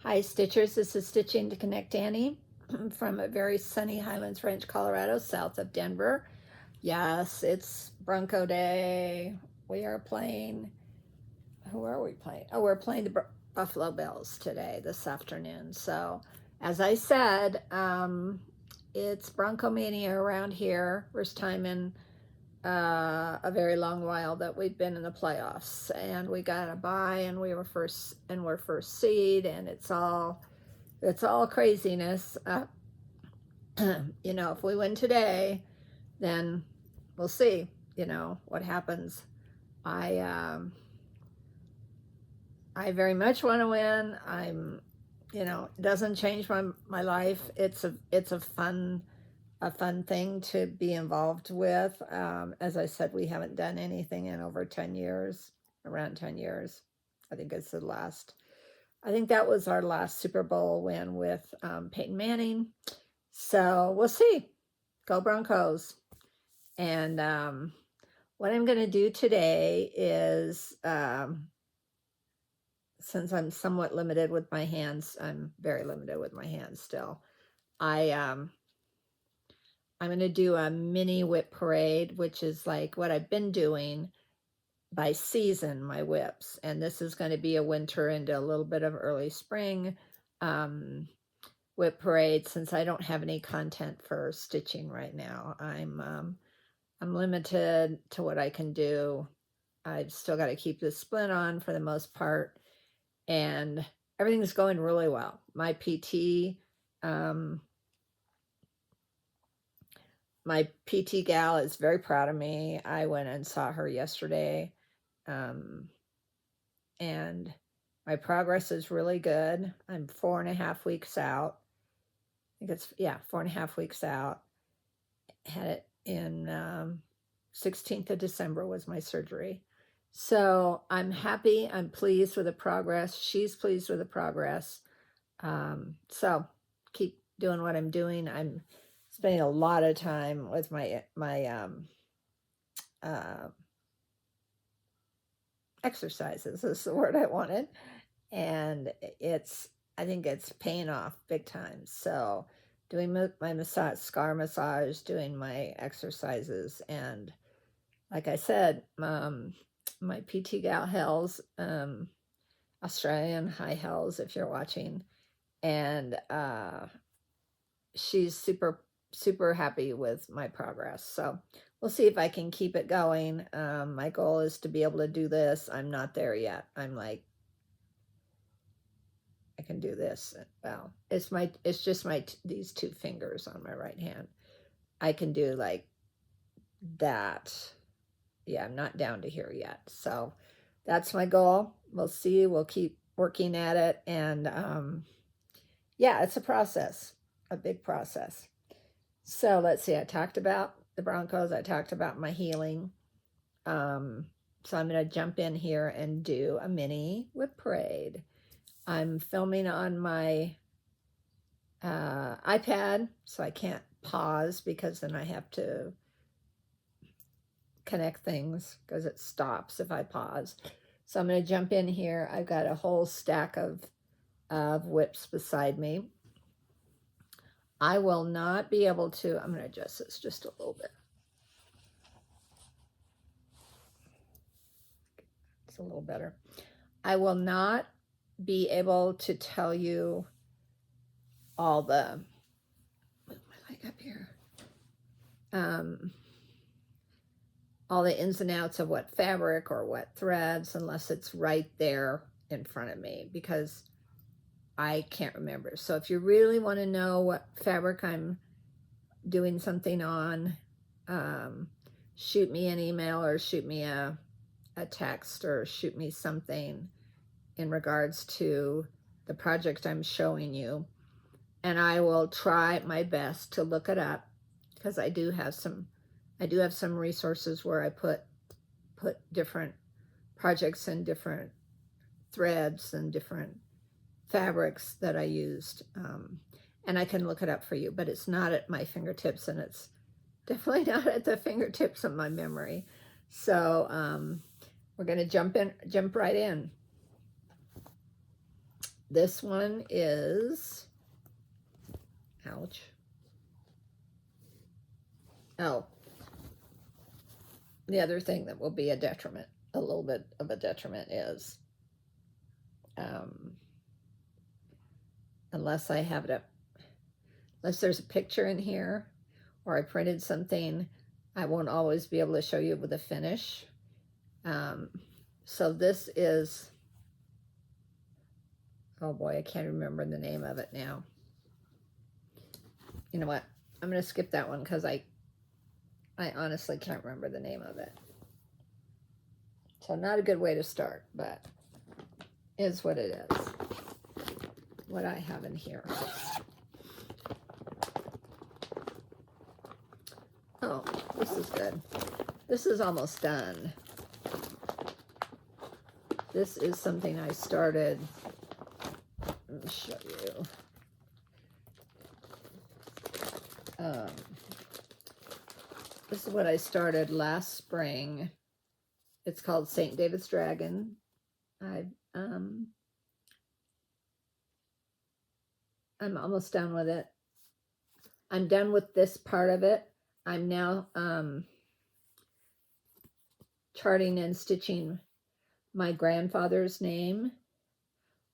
Hi Stitchers, this is Stitching to Connect Annie from a very sunny Highlands Ranch, Colorado, south of Denver. Yes, it's Bronco Day. We are playing, who are we playing? Oh, we're playing the Buffalo Bills today, this afternoon. So, as I said, it's Bronco Mania around here. First time in a very long while that we've been in the playoffs, and we got a bye, and we're first seed, and it's all craziness. If we win today, then we'll see. What happens. I very much want to win. It doesn't change my life. It's a fun thing to be involved with. As I said, we haven't done anything in over 10 years, around 10 years. I think that was our last Super Bowl win with Peyton Manning. So we'll see. Go Broncos. And what I'm going to do today is, since I'm somewhat limited with my hands, I'm very limited with my hands still. I'm going to do a mini whip parade, which is like what I've been doing by season, my whips. And this is going to be a winter into a little bit of early spring whip parade, since I don't have any content for stitching right now. I'm limited to what I can do. I've still got to keep the splint on for the most part, and everything's going really well. My PT, gal is very proud of me. I went and saw her yesterday, and my progress is really good. I'm 4.5 weeks out. I think it's, 4.5 weeks out. Had it in 16th of December was my surgery. So I'm happy. I'm pleased with the progress. She's pleased with the progress. So keep doing what I'm doing. I'm spending a lot of time with my exercises is the word I wanted. And I think it's paying off big time. So doing my scar massage, doing my exercises, and like I said, my PT gal Hells, Australian, hi Hells if you're watching, and she's super happy with my progress. So we'll see if I can keep it going. My goal is to be able to do this. I'm not there yet. I'm like, I can do this. Well, it's just these two fingers on my right hand. I can do like that. Yeah, I'm not down to here yet. So that's my goal. We'll see. We'll keep working at it. And it's a process, a big process. So let's see. I talked about the Broncos. I talked about my healing. So I'm going to jump in here and do a mini whip parade. I'm filming on my iPad, so I can't pause because then I have to connect things because it stops if I pause. So I'm going to jump in here. I've got a whole stack of whips beside me. I will not be able to, I'm going to adjust this just a little bit. It's a little better. I will not be able to tell you all the, move my leg up here, all the ins and outs of what fabric or what threads, unless it's right there in front of me, because I can't remember. So if you really want to know what fabric I'm doing something on, shoot me an email or shoot me a text or shoot me something in regards to the project I'm showing you, and I will try my best to look it up, because I do have some resources where I put different projects and different threads and different fabrics that I used, and I can look it up for you, but it's not at my fingertips, and it's definitely not at the fingertips of my memory. So we're going to jump right in. This one is, ouch. Oh, the other thing that will be a detriment, a little bit of a detriment is, unless I have it up, unless there's a picture in here or I printed something, I won't always be able to show you with a finish. So this is, oh boy, I can't remember the name of it now. You know what? I'm going to skip that one because I honestly can't remember the name of it. So not a good way to start, but is what it is. What I have in here. Oh, this is good. This is almost done. This is something I started. Let me show you. This is what I started last spring. It's called St. David's Dragon. I'm almost done with it. I'm done with this part of it. I'm now charting and stitching my grandfather's name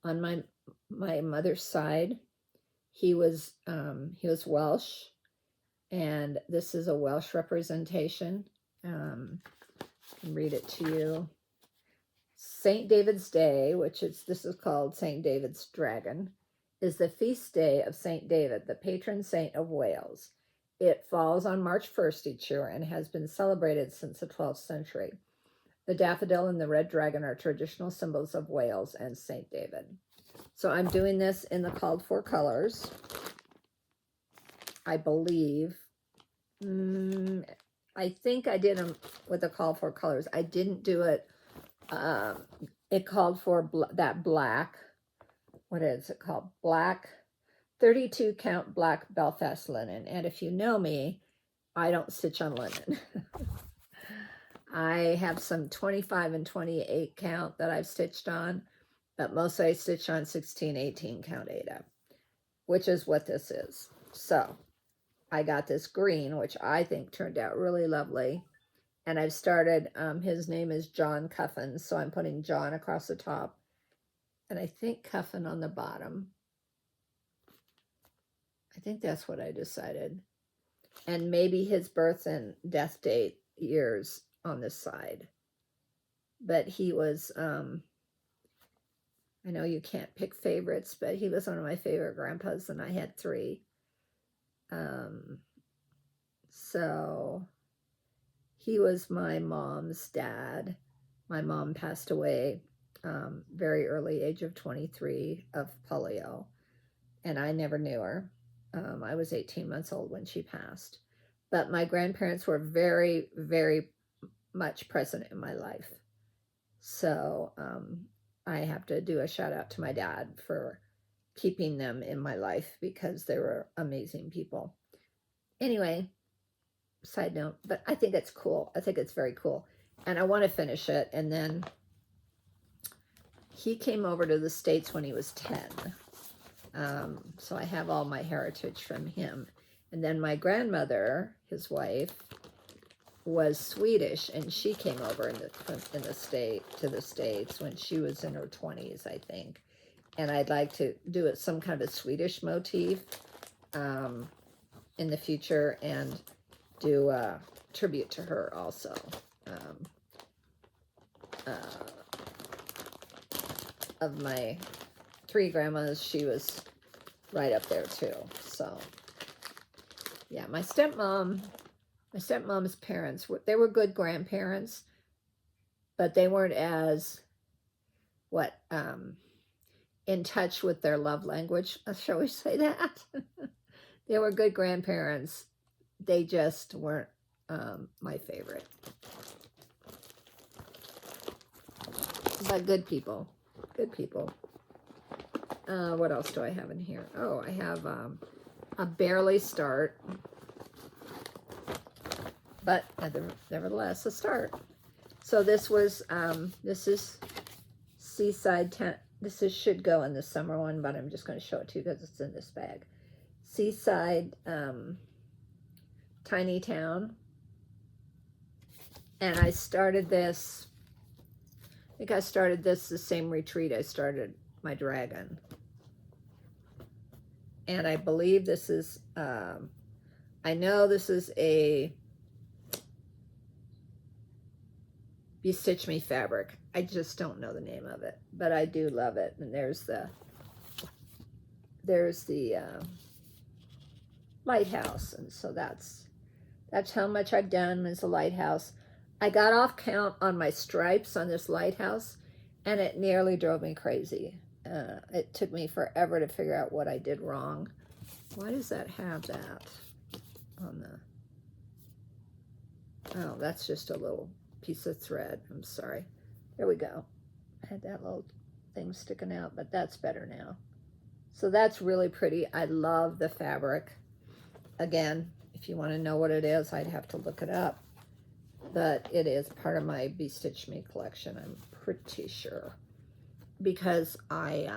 on my mother's side. He was Welsh, and this is a Welsh representation. I can read it to you. St. David's Day, this is called St. David's Dragon, is the feast day of St. David, the patron saint of Wales. It falls on March 1st each year and has been celebrated since the 12th century. The daffodil and the red dragon are traditional symbols of Wales and St. David. So I'm doing this in the called for colors. I believe. I think I did them with the call for colors. I didn't do it. It called for that black. What is it called? Black, 32 count black Belfast linen. And if you know me, I don't stitch on linen. I have some 25 and 28 count that I've stitched on, but mostly I stitch on 16, 18 count Aida, which is what this is. So I got this green, which I think turned out really lovely. And I've started, his name is John Cuffin, so I'm putting John across the top. And I think Cuffin on the bottom. I think that's what I decided. And maybe his birth and death date years on this side. But he was, I know you can't pick favorites, but he was one of my favorite grandpas, and I had 3. So he was my mom's dad. My mom passed away very early age of 23 of polio, and I never knew her. I was 18 months old when she passed, but my grandparents were very, very much present in my life. So I have to do a shout out to my dad for keeping them in my life because they were amazing people. Anyway, side note, but I think it's cool. I think it's very cool. And I want to finish it. And then he came over to the States when he was 10. So I have all my heritage from him. And then my grandmother, his wife, was Swedish, and she came over to the States when she was in her 20s, I think. And I'd like to do it some kind of a Swedish motif in the future and do a tribute to her also. Of my 3 grandmas, she was right up there too. So yeah, my stepmom's parents, they were good grandparents, but they weren't as in touch with their love language, shall we say that? They were good grandparents. They just weren't my favorite. But good people. Good people. What else do I have in here? Oh, I have a barely start. But nevertheless, a start. So this was, this is should go in the summer one, but I'm just going to show it to you because it's in this bag. Seaside Tiny Town. And I started this, I think I started this the same retreat I started my dragon. And I believe this is, I know this is a Be Stitch Me fabric. I just don't know the name of it, but I do love it. And there's the lighthouse. And so that's how much I've done as a lighthouse. I got off count on my stripes on this lighthouse, and it nearly drove me crazy. It took me forever to figure out what I did wrong. Why does that have that on the... Oh, that's just a little piece of thread. I'm sorry. There we go. I had that little thing sticking out, but that's better now. So that's really pretty. I love the fabric. Again, if you want to know what it is, I'd have to look it up. But it is part of my Be Stitch Me collection, I'm pretty sure. Because I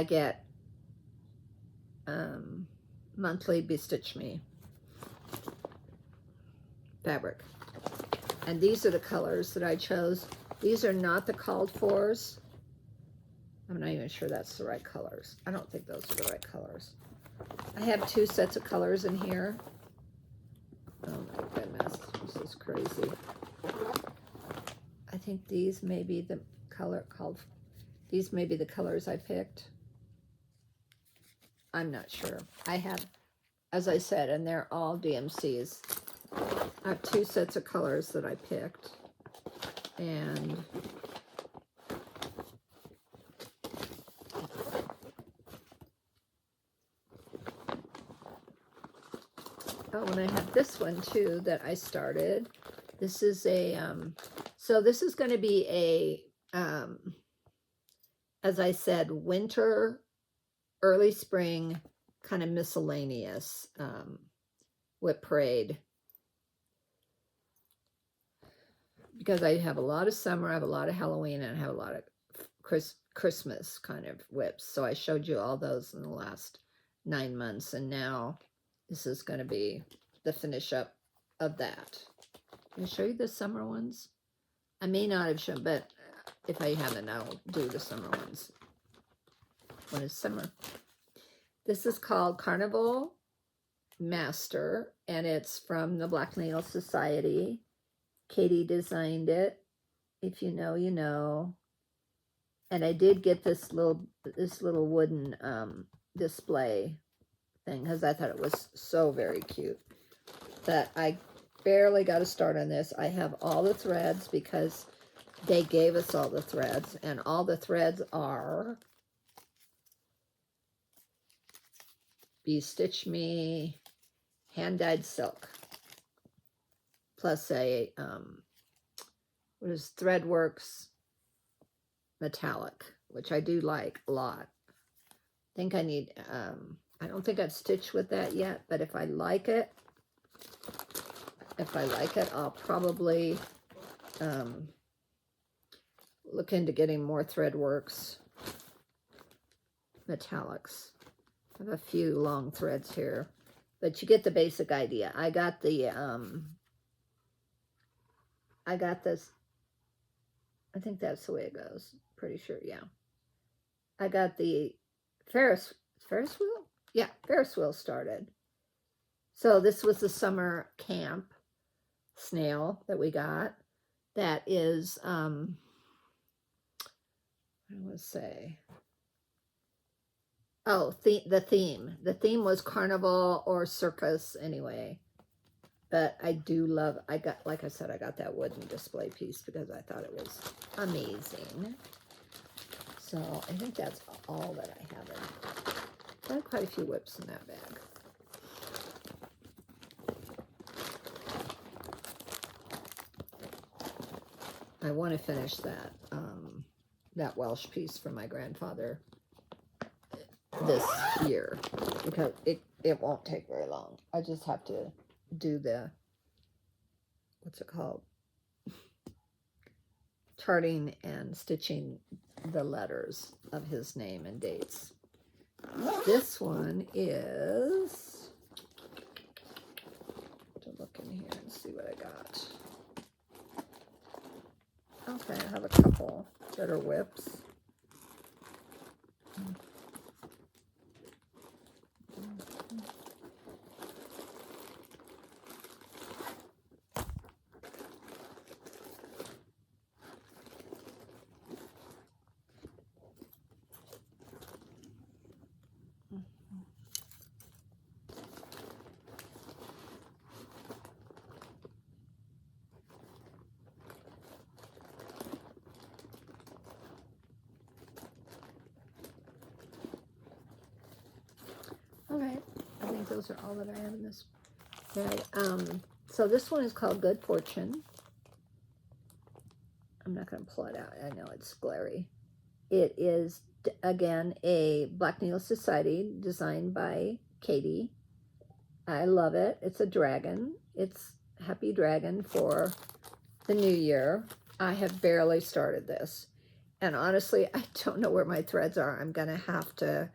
get monthly Be Stitch Me fabric. And these are the colors that I chose. These are not the called fors. I'm not even sure that's the right colors. I don't think those are the right colors. I have 2 sets of colors in here. Oh my goodness, this is crazy. I think these may be the these may be the colors I picked. I'm not sure. I have, as I said, and they're all DMCs. I have 2 sets of colors that I picked. And oh, and I have this one too that I started. This is a, so this is going to be a, as I said, winter, early spring, kind of miscellaneous WIP parade. Because I have a lot of summer, I have a lot of Halloween, and I have a lot of Christmas kind of WIPs. So I showed you all those in the last 9 months, and now this is going to be the finish up of that. Can I show you the summer ones? I may not have shown, but if I haven't, I'll do the summer ones. When is summer? This is called Carnival Master, and it's from the Black Nail Society. Katie designed it. If you know, you know. And I did get this little wooden display thing because I thought it was so very cute. But I barely got a start on this. I have all the threads because they gave us all the threads, and all the threads are Be Stitch Me hand-dyed silk, plus a what is Threadworks metallic, which I do like a lot. I think I need I don't think I've stitched with that yet, but if I like it, I'll probably look into getting more Threadworks metallics. I have a few long threads here, but you get the basic idea. I got the I got this, I think that's the way it goes, pretty sure, yeah. I got the Ferris wheel? Yeah, Ferris wheel started. So this was the summer camp snail that we got. That is, I want to say, oh, the theme. The theme was carnival or circus anyway. But I do love, like I said, I got that wooden display piece because I thought it was amazing. So I think that's all that I have in. I have quite a few WIPs in that bag. I want to finish that that Welsh piece for my grandfather this year because it won't take very long. I just have to do the, what's it called? charting and stitching the letters of his name and dates. This one is, to look in here and see what I got. Okay, I have a couple that are whips. All right, I think those are all that I have in this bag. So this one is called Good Fortune. I'm not going to pull it out. I know it's glary. It is, again, a Black Needle Society designed by Katie. I love it. It's a dragon. It's Happy Dragon for the new year. I have barely started this. And honestly, I don't know where my threads are. I'm going to have to,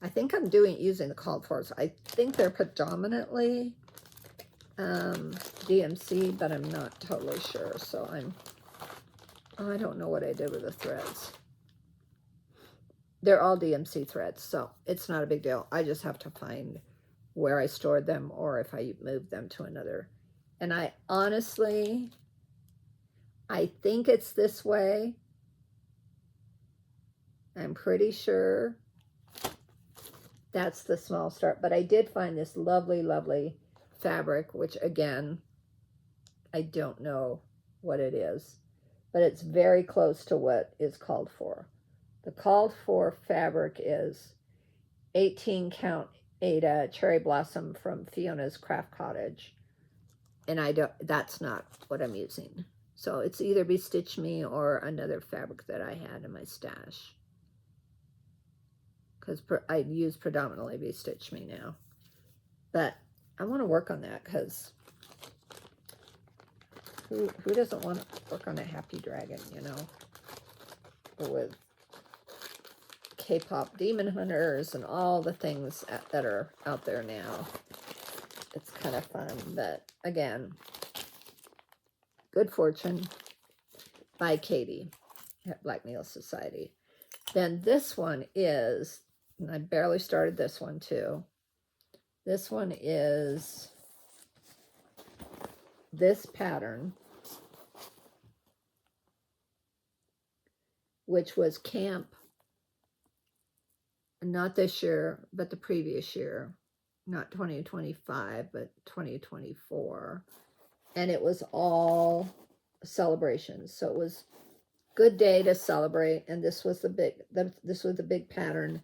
I think I'm using the called for. I think they're predominantly DMC, but I'm not totally sure. So I don't know what I did with the threads. They're all DMC threads, so it's not a big deal. I just have to find where I stored them or if I moved them to another. And I honestly, I think it's this way. I'm pretty sure that's the small start, but I did find this lovely, lovely fabric, which again, I don't know what it is, but it's very close to what is called for. The called for fabric is 18 count Ada Cherry Blossom from Fiona's Craft Cottage. And that's not what I'm using. So it's either Be Stitch Me or another fabric that I had in my stash. Because I use predominantly Be Stitch Me now. But I want to work on that because who doesn't want to work on a happy dragon, you know? Or with K-pop demon hunters and all the things that are out there now. It's kind of fun, but again, Good Fortune by Katie at Black Needle Society. Then this one is, and I barely started this one too. This one is this pattern, which was camp, not this year, but the previous year, not 2025, but 2024. And it was all celebrations. So it was good day to celebrate. And this was the big pattern.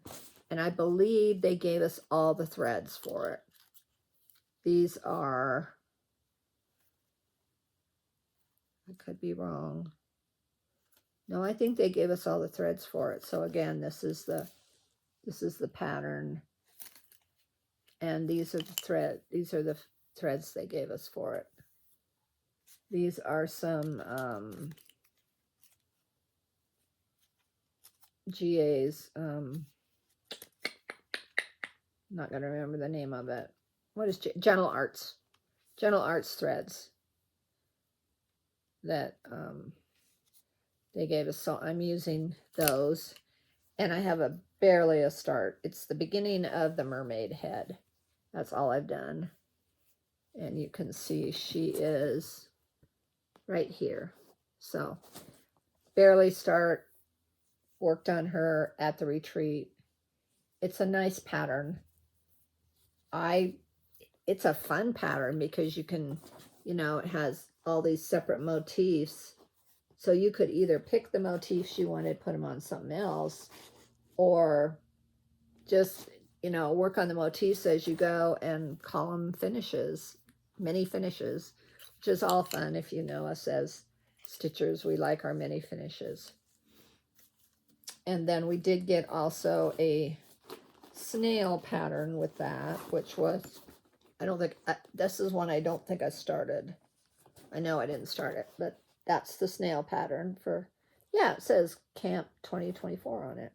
And I believe they gave us all the threads for it. These are, I could be wrong. No, I think they gave us all the threads for it. So again, this is the pattern. And these are the threads they gave us for it. These are some GA's, not going to remember the name of it. What is Gentle Arts threads that they gave us. So I'm using those, and I have barely a start. It's the beginning of the mermaid head. That's all I've done. And you can see she is right here. So barely start, worked on her at the retreat. It's a nice pattern. It's a fun pattern because you can, you know, it has all these separate motifs. So you could either pick the motifs you wanted, put them on something else, or just, you know, work on the motifs as you go and call them finishes, mini finishes, which is all fun. If you know us as stitchers, we like our mini finishes. And then we did get also a snail pattern with that, which was, I don't think, this is one I don't think I started. I know I didn't start it, but that's the snail pattern for Yeah, it says Camp 2024 on it.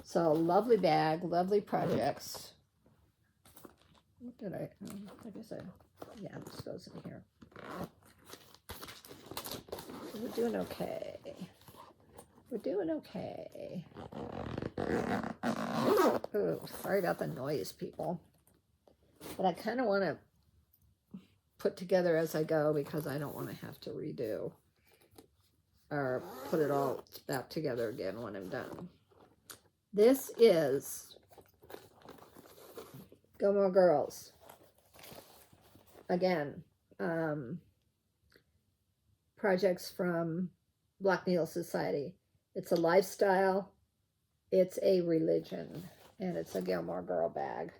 So lovely bag, lovely projects. What did I, like I said, yeah, this goes in here. We're doing okay. We're doing okay. Oh, sorry about the noise, people. But I kind of want to put together as I go because I don't want to have to redo or put it all back together again when I'm done. This is Gilmore Girls. Again, projects from Black Needle Society. It's a lifestyle, it's a religion, and it's a Gilmore Girl bag.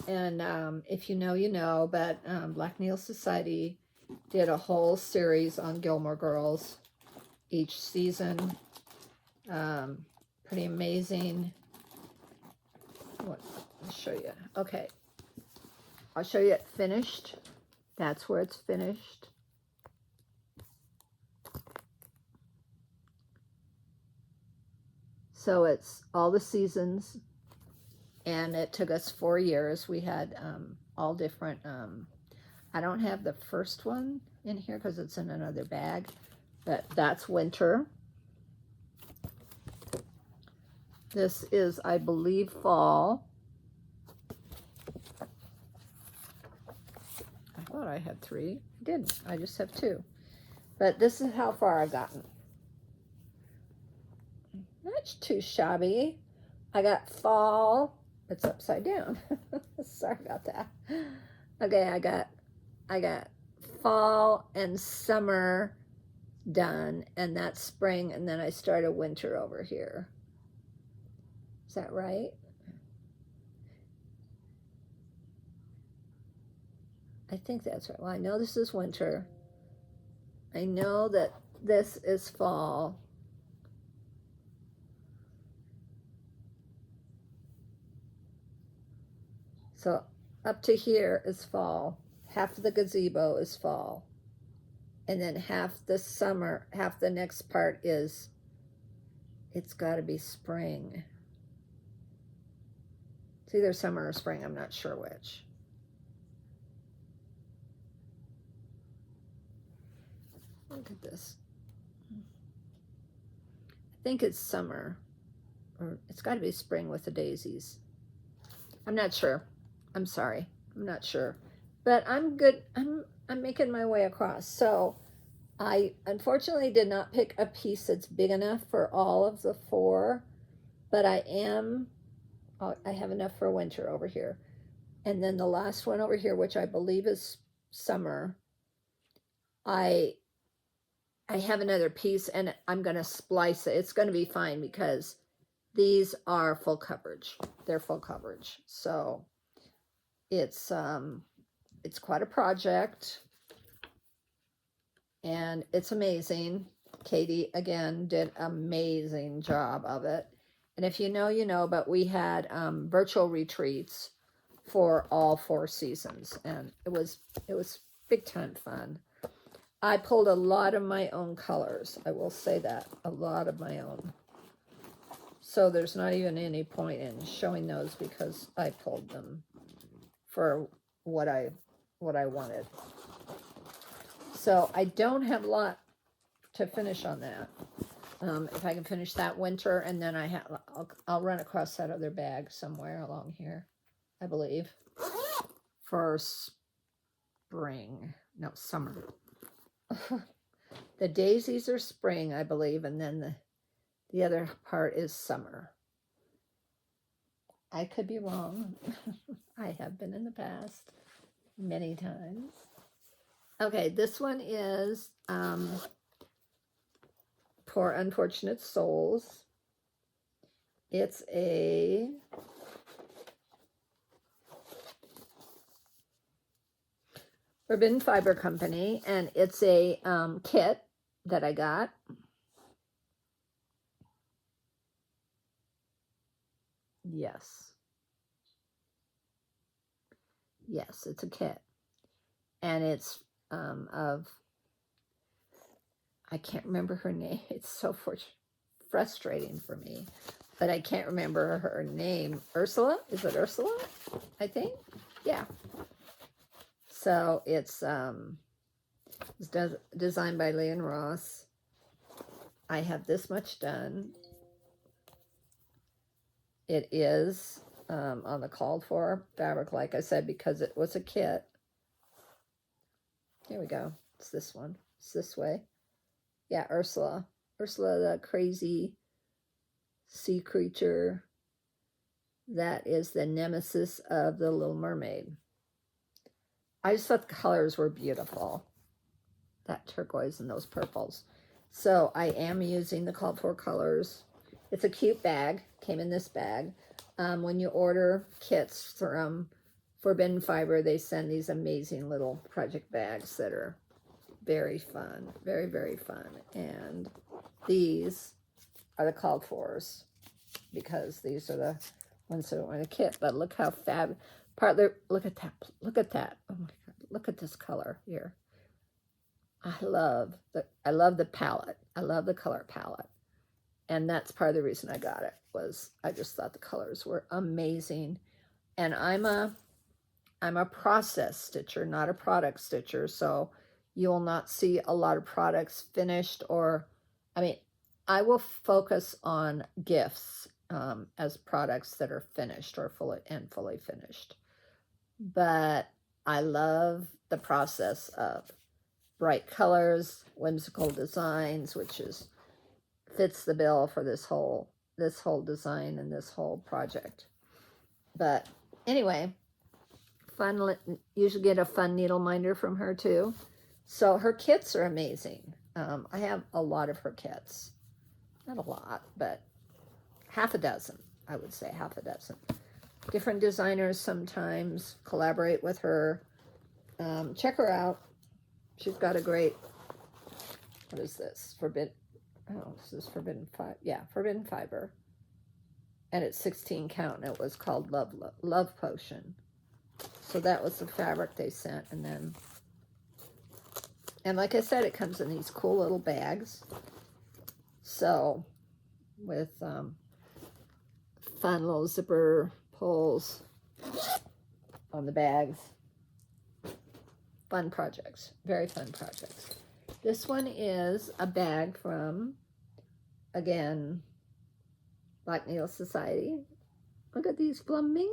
And if you know, you know, but Black Needle Society did a whole series on Gilmore Girls each season. Pretty amazing. What? I'll show you. Okay. I'll show you it finished. That's where it's finished. So it's all the seasons, and it took us 4 years. We had all different, I don't have the first one in here because it's in another bag, but that's winter. This is, I believe, fall. I thought I had 3. I didn't. I just have 2. But this is how far I've gotten. Not too shabby. I got fall. It's upside down. Sorry about that. Okay, I got fall and summer done, and that's spring, and then I started winter over here. Is that right? I think that's right. Well, I know this is winter. I know that this is fall. So up to here is fall. Half of the gazebo is fall. And then half the summer, half the next part is, it's got to be spring. It's either summer or spring, I'm not sure which. Look at this. I think it's summer, or it's got to be spring with the daisies. I'm not sure. I'm sorry. I'm not sure. But I'm good. I'm making my way across. So I unfortunately did not pick a piece that's big enough for all of the 4, but I have enough for winter over here. And then the last one over here, which I believe is summer, I have another piece, and I'm going to splice it. It's going to be fine because these are full coverage. They're full coverage. So it's quite a project, and it's amazing. Katie, again, did an amazing job of it. And if you know, you know, but we had virtual retreats for all 4 seasons, and it was big time fun. I pulled a lot of my own colors. I will say that, a lot of my own. So there's not even any point in showing those because I pulled them for what I wanted. So I don't have a lot to finish on that. If I can finish that winter, and then I'll run across that other bag somewhere along here, I believe, for spring. No, summer. The daisies are spring, I believe, and then the other part is summer. I could be wrong. I have been in the past many times. Okay, this one is Poor Unfortunate Souls. It's a Forbidden Fiber Company, and it's a kit that I got. Yes, it's a kit, and it's of I can't remember her name. It's so frustrating for me, but I can't remember her name. Ursula? Is it Ursula? I think. Yeah. So it's designed by Leon Ross. I have this much done. It is on the called for fabric, like I said, because it was a kit. Here we go. It's this one. It's this way. Yeah, Ursula. Ursula, the crazy sea creature that is the nemesis of the Little Mermaid. I just thought the colors were beautiful. That turquoise and those purples. So I am using the called for colors. It's a cute bag. Came in this bag. When you order kits from Forbidden Fiber, they send these amazing little project bags that are very fun. Very, very fun. And these are the called fors, because these are the ones that are in a kit. But look how look at that. Look at that. Oh my God. Look at this color here. I love the palette. I love the color palette. And that's part of the reason I got it, was I just thought the colors were amazing. And I'm a process stitcher, not a product stitcher, so you will not see a lot of products finished, or, I mean, I will focus on gifts as products that are finished or fully finished. But I love the process of bright colors, whimsical designs, which fits the bill for this whole design and this whole project. But anyway, usually get a fun needle minder from her too. So her kits are amazing. I have a lot of her kits. Not a lot, but half a dozen, I would say, half a dozen. Different designers sometimes collaborate with her. Check her out. She's got a great, what is this? This is Forbidden Fiber. Yeah, Forbidden Fiber. And it's 16 count, and it was called Love Potion. So that was the fabric they sent. And like I said, it comes in these cool little bags. So with fun little zipper pulls on the bags. Fun projects, very fun projects. This one is a bag from, again, Black Needle Society. Look at these flamingos.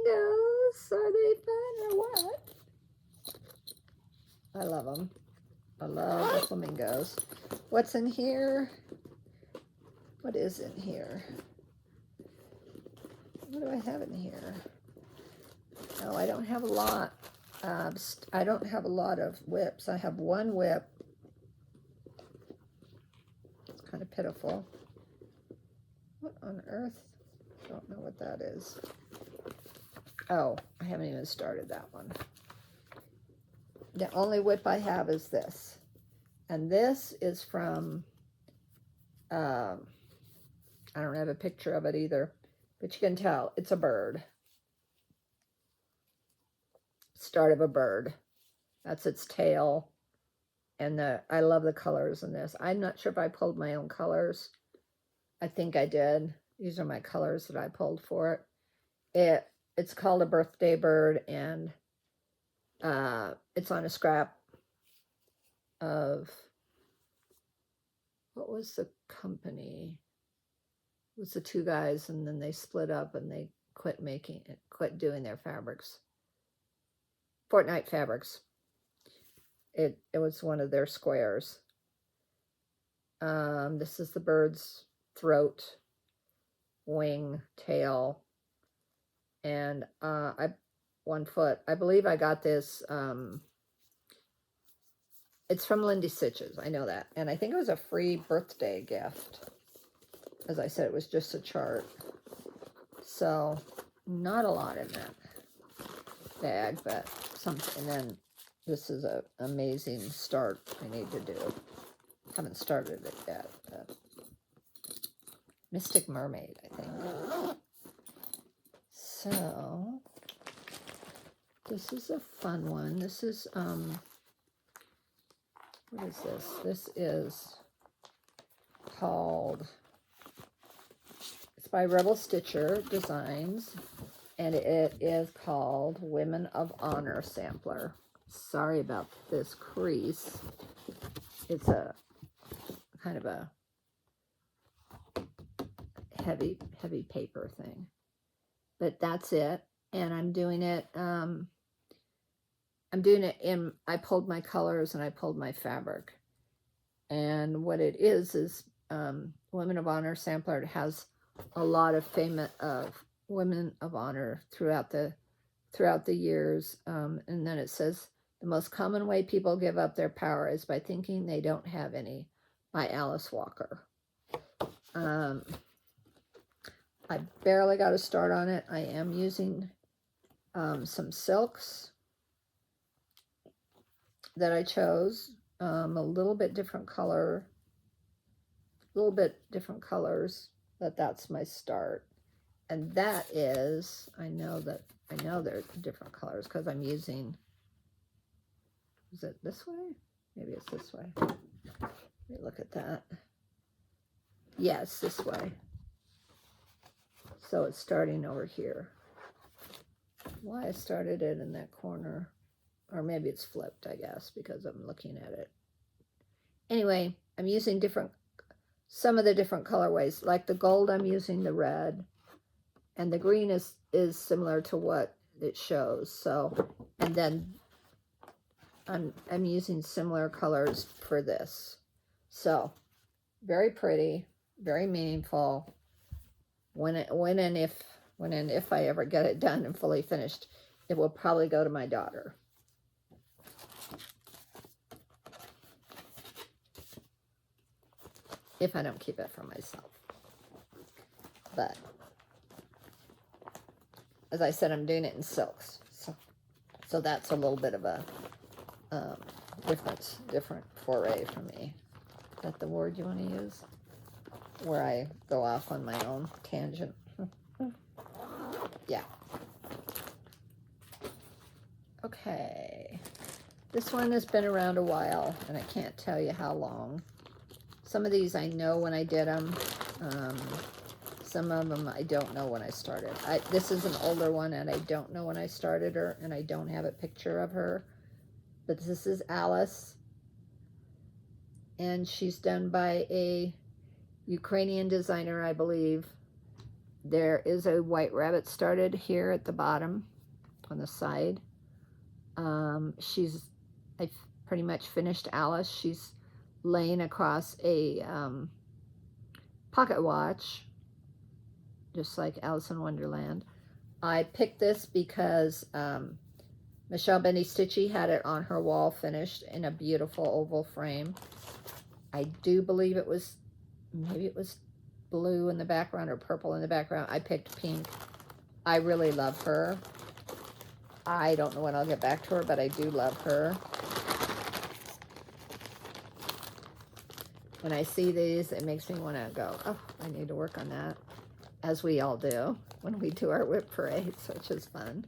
Are they fun or what? I love them. I love the flamingos. What's in here? What is in here? What do I have in here? Oh, I don't have a lot. I don't have a lot of whips. I have one whip. It's kind of pitiful. What on earth? I don't know what that is. Oh, I haven't even started that one. The only whip I have is this. And this is from, I don't have a picture of it either, but you can tell it's a bird. Start of a bird. That's its tail. And I love the colors in this. I'm not sure if I pulled my own colors. I think I did. These are my colors that I pulled for it. It's called a birthday bird, and it's on a scrap of, what was the company? It was the two guys, and then they split up and they quit doing their fabrics. Fortnite Fabrics. It was one of their squares. This is the bird's throat, wing, tail, and one foot. I believe I got this. It's from Lindy Stitches. I know that, and I think it was a free birthday gift. As I said, it was just a chart. So not a lot in that bag, but something. And then this is an amazing start I need to do. Haven't started it yet, but Mystic Mermaid, I think. So this is a fun one. This is what is this? This is called, it's by Rebel Stitcher Designs, and it is called Women of Honor Sampler. Sorry about this crease. It's a kind of a heavy paper thing, but that's it. And I'm doing it in, I pulled my colors and I pulled my fabric, and what it is Women of Honor Sampler. It has a lot of famous women of honor throughout the years, and then it says the most common way people give up their power is by thinking they don't have any, by Alice Walker. I barely got a start on it. I am using some silks that I chose, a little bit different colors, but that's my start. And that is, I know they're different colors because I'm using, is it this way? Maybe it's this way. Let me look at that. Yes, this way. So it's starting over here. Why I started it in that corner, or maybe it's flipped, I guess, because I'm looking at it. Anyway, I'm using some of the different colorways. Like the gold, I'm using the red, and the green is similar to what it shows. So, and then I'm using similar colors for this. So, very pretty, very meaningful. When and if I ever get it done and fully finished, it will probably go to my daughter. If I don't keep it for myself. But as I said, I'm doing it in silks. So that's a little bit of a different foray for me. Is that the word you want to use? Where I go off on my own tangent. Yeah. Okay. This one has been around a while, and I can't tell you how long. Some of these I know when I did them. Some of them I don't know when I started. This is an older one, and I don't know when I started her, and I don't have a picture of her. But this is Alice, and she's done by a Ukrainian designer, I believe. There is a white rabbit started here at the bottom on the side. I pretty much finished Alice. She's laying across a pocket watch, just like Alice in Wonderland. I picked this because Michelle Bendy Stitchy had it on her wall finished in a beautiful oval frame. I do believe it was, maybe it was blue in the background or purple in the background. I picked pink. I really love her. I don't know when I'll get back to her, but I do love her. When I see these, it makes me want to go, oh, I need to work on that, as we all do when we do our whip parades, which is fun.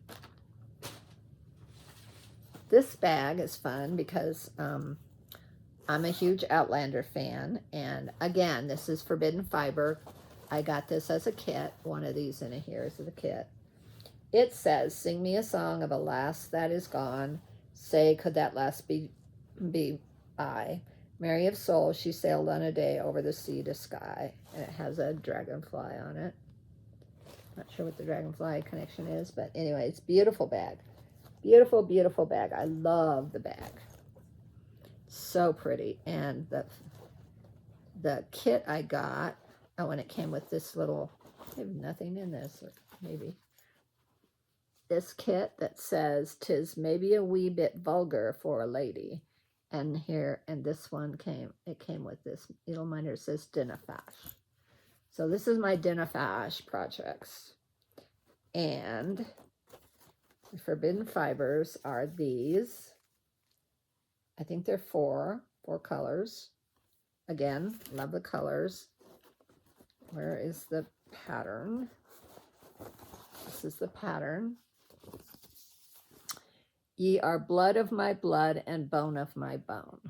This bag is fun because I'm a huge Outlander fan, and again, this is Forbidden Fiber. I got this as a kit. One of these in here is the kit. It says, sing me a song of a lass that is gone. Say, could that lass be I? Mary of soul, she sailed on a day over the sea to sky. And it has a dragonfly on it. Not sure what the dragonfly connection is, but anyway, it's a beautiful bag. Beautiful, beautiful bag. I love the bag. So pretty. And the kit I got, oh, and it came with this little, I have nothing in this, or maybe this kit that says, "'Tis maybe a wee bit vulgar for a lady." And here, and this one came with this little minder that says Dinnerfash. So this is my Dinnerfash projects. And the Forbidden Fibers are these. I think they're four colors. Again, love the colors. Where is the pattern? This is the pattern. Ye are blood of my blood and bone of my bone.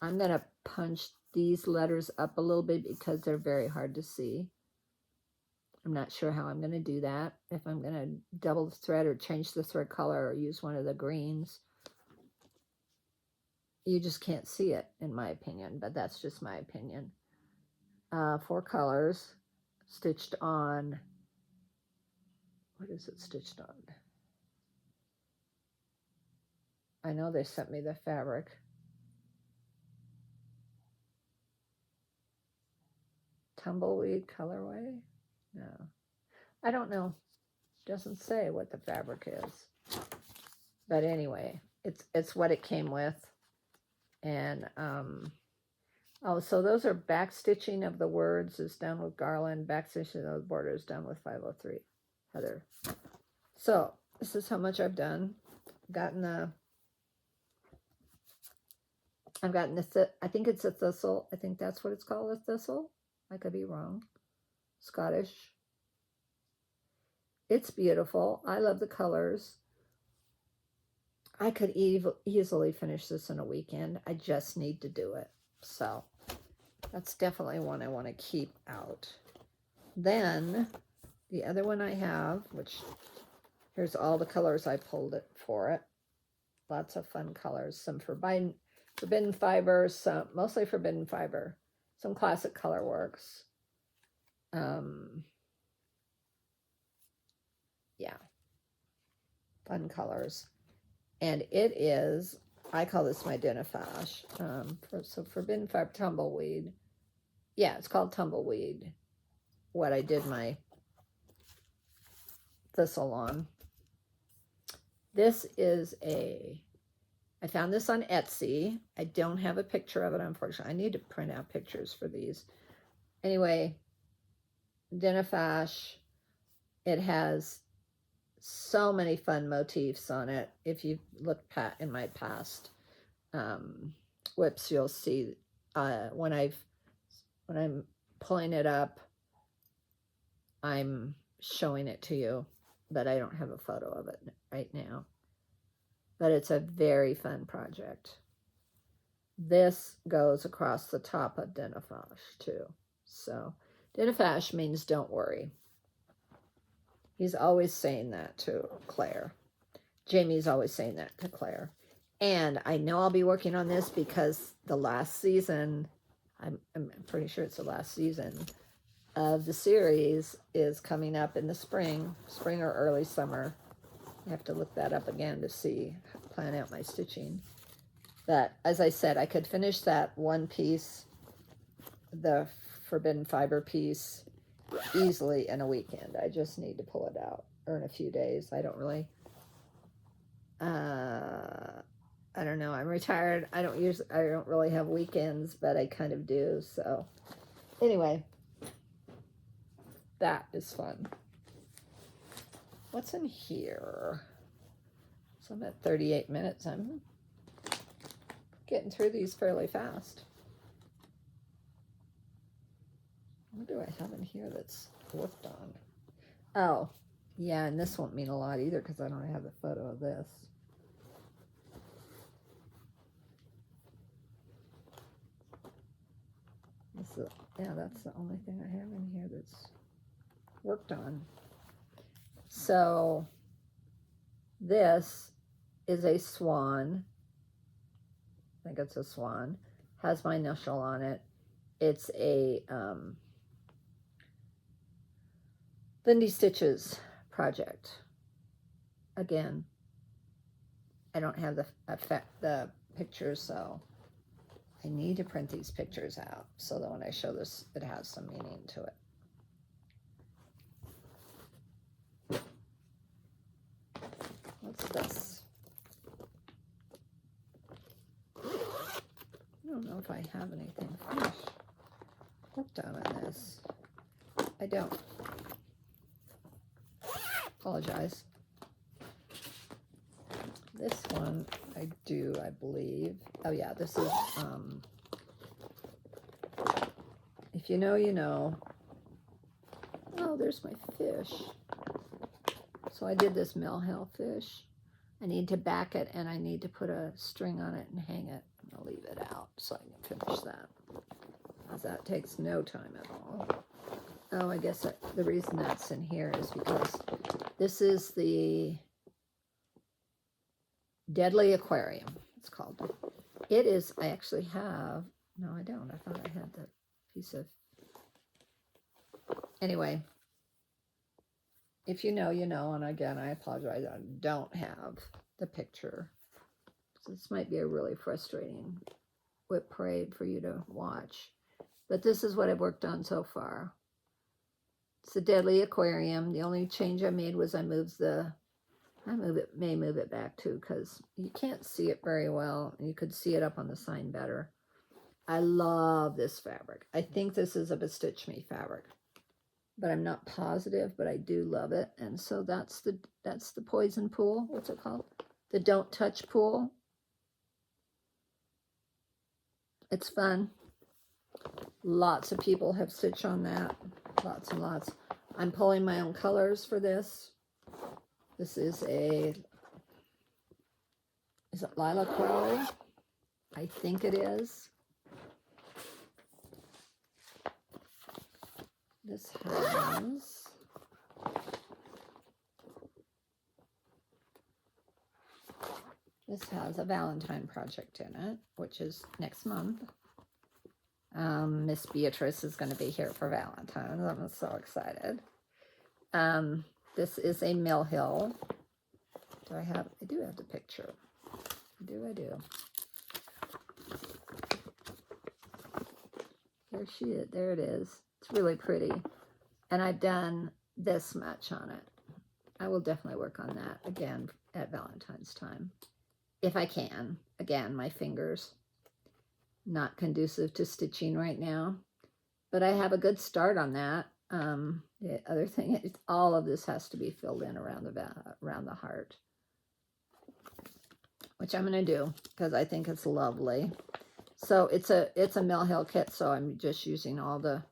I'm going to punch these letters up a little bit because they're very hard to see. I'm not sure how I'm going to do that. If I'm going to double the thread or change the thread color or use one of the greens. You just can't see it, in my opinion, but that's just my opinion. 4 colors stitched on. What is it stitched on? I know they sent me the fabric. Tumbleweed colorway? No. I don't know. Doesn't say what the fabric is. But anyway, it's what it came with. And oh, so those are back stitching of the words is done with Garland, back stitching of the border is done with 503 Heather. So this is how much I've done. I've gotten the I think it's a thistle. I think that's what it's called, a thistle. I could be wrong. Scottish. It's beautiful. I love the colors. I could easily finish this in a weekend. I just need to do it. So that's definitely one I want to keep out. Then the other one I have, which here's all the colors I pulled it for it. Lots of fun colors. Some forbidden fiber, some mostly forbidden fiber. Some classic color works. Yeah, fun colors. And it is, I call this my Denifash. So forbidden fiber tumbleweed. Yeah, it's called tumbleweed. What I did my thistle on. This is I found this on Etsy. I don't have a picture of it, unfortunately. I need to print out pictures for these. Anyway, Denifash. It has so many fun motifs on it. If you look in my past WIPs, you'll see when I'm pulling it up, I'm showing it to you, but I don't have a photo of it right now. But it's a very fun project. This goes across the top of Denifash too. So Denifash means don't worry. He's always saying that to Claire. Jamie's always saying that to Claire. And I know I'll be working on this because the last season, I'm pretty sure it's the last season of the series is coming up in the spring or early summer. I have to look that up again to plan out my stitching. But as I said, I could finish that one piece, the forbidden fiber piece, easily in a weekend. I just need to pull it out, or in a few days. I don't really I don't know. I'm retired. I don't really have weekends, but I kind of do. So anyway, that is fun. What's in here? So I'm at 38 minutes. I'm getting through these fairly fast. What do I have in here that's worked on? Oh, yeah, and this won't mean a lot either because I don't have a photo of this. Yeah, that's the only thing I have in here that's worked on. So this is a swan. I think it's a swan. Has my initial on it. It's a Lindy Stitches project. Again, I don't have the pictures, so I need to print these pictures out so that when I show this, it has some meaning to it. What's this? I don't know if I have anything finished worked on this. I don't. Apologize. This one I do, I believe. Oh yeah, this is if you know, you know. Oh, there's my fish. So I did this millhill fish. I need to back it and I need to put a string on it and hang it. I'm gonna leave it out so I can finish that. because that takes no time at all. Oh, I guess the reason that's in here is because this is the Deadly Aquarium, it's called. It is, I actually have, no I don't, I thought I had that piece of, anyway, if you know, you know, and again, I apologize, I don't have the picture. So this might be a really frustrating whip parade for you to watch, but this is what I've worked on so far. It's a Deadly Aquarium. The only change I made was I may move it back too, because you can't see it very well. You could see it up on the sign better. I love this fabric. I think this is a Bestitch Me fabric, but I'm not positive, but I do love it. And so that's the poison pool. What's it called? The Don't Touch pool. It's fun. Lots of people have stitched on that. Lots and lots. I'm pulling my own colors for this. This is it Lilac Quality? I think it is. This has a Valentine project in it, which is next month. Miss Beatrice is going to be here for Valentine's. I'm so excited. This is a Mill Hill. I do have the picture. I do. There she is. There it is. It's really pretty. And I've done this much on it. I will definitely work on that again at Valentine's time. If I can. Again, my fingers not conducive to stitching right now. But I have a good start on that. The other thing is all of this has to be filled in around the heart, which I'm going to do because I think it's lovely. So it's a Mill Hill kit, so I'm just using all the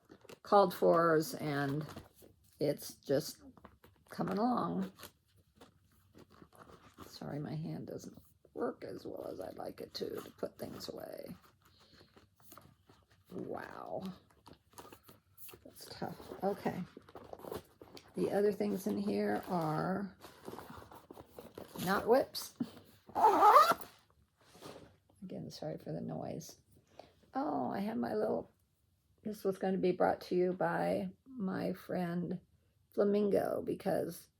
called fors, and it's just coming along. Sorry, my hand doesn't work as well as I'd like it to put things away. Wow. That's tough. Okay. The other things in here are not whips. Again, sorry for the noise. Oh, I have my little, this was going to be brought to you by my friend Flamingo, because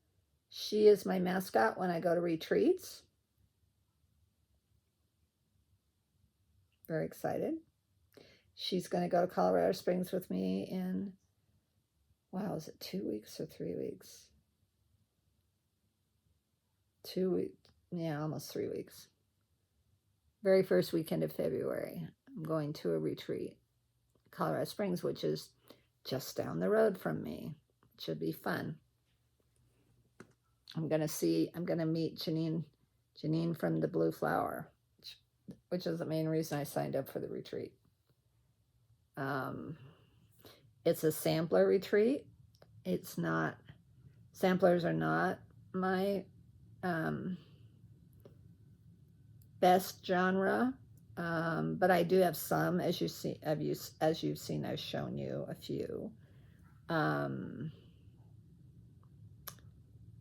she is my mascot when I go to retreats. Very excited. She's going to go to Colorado Springs with me in, wow, is it 2 weeks or 3 weeks? 2 weeks, yeah, almost 3 weeks. Very first weekend of February, I'm going to a retreat, Colorado Springs, which is just down the road from me. It should be fun. I'm going to meet Janine from the Blue Flower, which is the main reason I signed up for the retreat. It's a sampler retreat. It's not, samplers are not my best genre, but I do have some, as you've seen, I've shown you a few.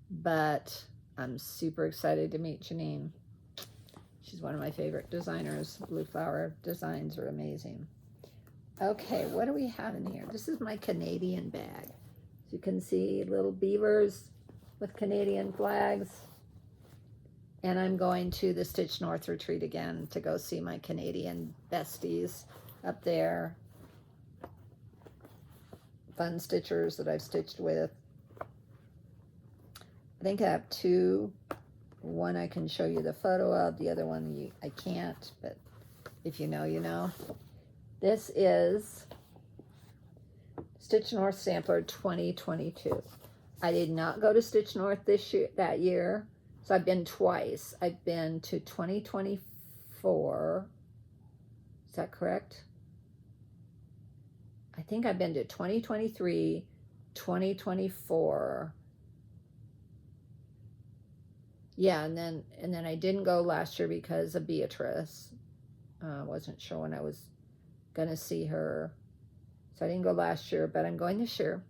But I'm super excited to meet Janine. She's one of my favorite designers. Blue Flower designs are amazing. Okay, what do we have in here? This is my Canadian bag. As you can see, little beavers with Canadian flags. And I'm going to the Stitch North retreat again to go see my Canadian besties up there. Fun stitchers that I've stitched with. I think I have two. One I can show you the photo of. The other one I can't, but if you know, you know. This is Stitch North Sampler 2022. I did not go to Stitch North that year. So I've been twice. I've been to 2024. Is that correct? I think I've been to 2023, 2024. Yeah, and then I didn't go last year because of Beatrice. Wasn't sure when I was gonna see her. So I didn't go last year, but I'm going this year.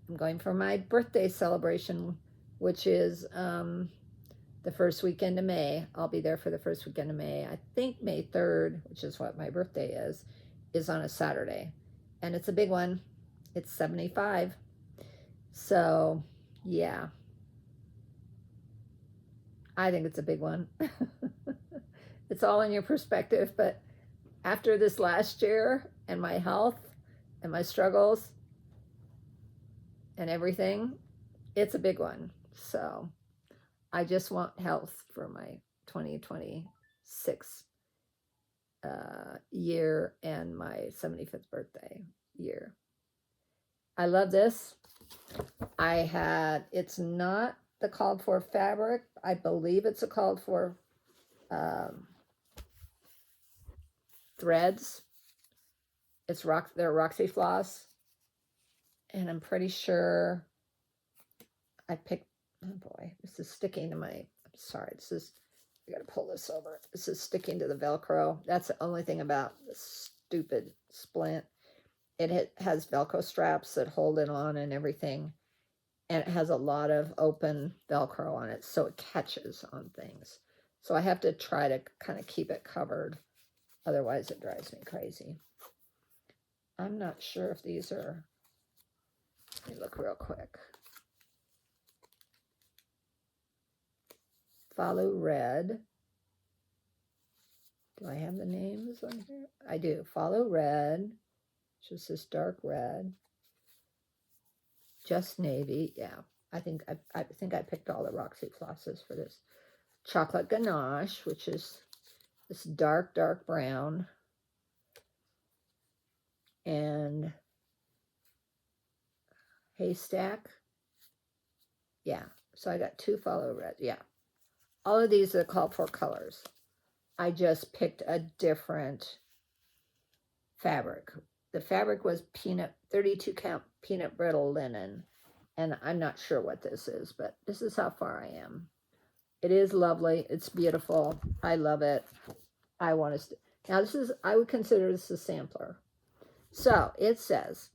I'm going for my birthday celebration, which is the first weekend of May. I'll be there for the first weekend of May. I think May 3rd, which is what my birthday is on a Saturday. And it's a big one. It's 75. So, yeah. I think it's a big one. It's all in your perspective, but after this last year and my health and my struggles and everything, it's a big one. So I just want health for my 2026 year and my 75th birthday year. I love this. It's not the called for fabric. I believe it's a called for threads. They're Roxy floss. And I'm pretty sure I picked, oh boy, this is sticking to I'm sorry, I gotta pull this over. This is sticking to the Velcro. That's the only thing about this stupid splint. It has Velcro straps that hold it on and everything. And it has a lot of open Velcro on it, so it catches on things. So I have to try to kind of keep it covered. Otherwise, it drives me crazy. I'm not sure if these are, let me look real quick. Follow Red. Do I have the names on here? I do. Follow Red, which is this dark red. Just Navy, yeah. I think I picked all the Roxy flosses for this. Chocolate Ganache, which is this dark brown. And Haystack. Yeah, so I got 2 Follow Red, yeah. All of these are called for colors. I just picked a different fabric. The fabric was 32 count peanut brittle linen. And I'm not sure what this is, but this is how far I am. It is lovely. It's beautiful. I love it. I want to, now I would consider this a sampler. So it says,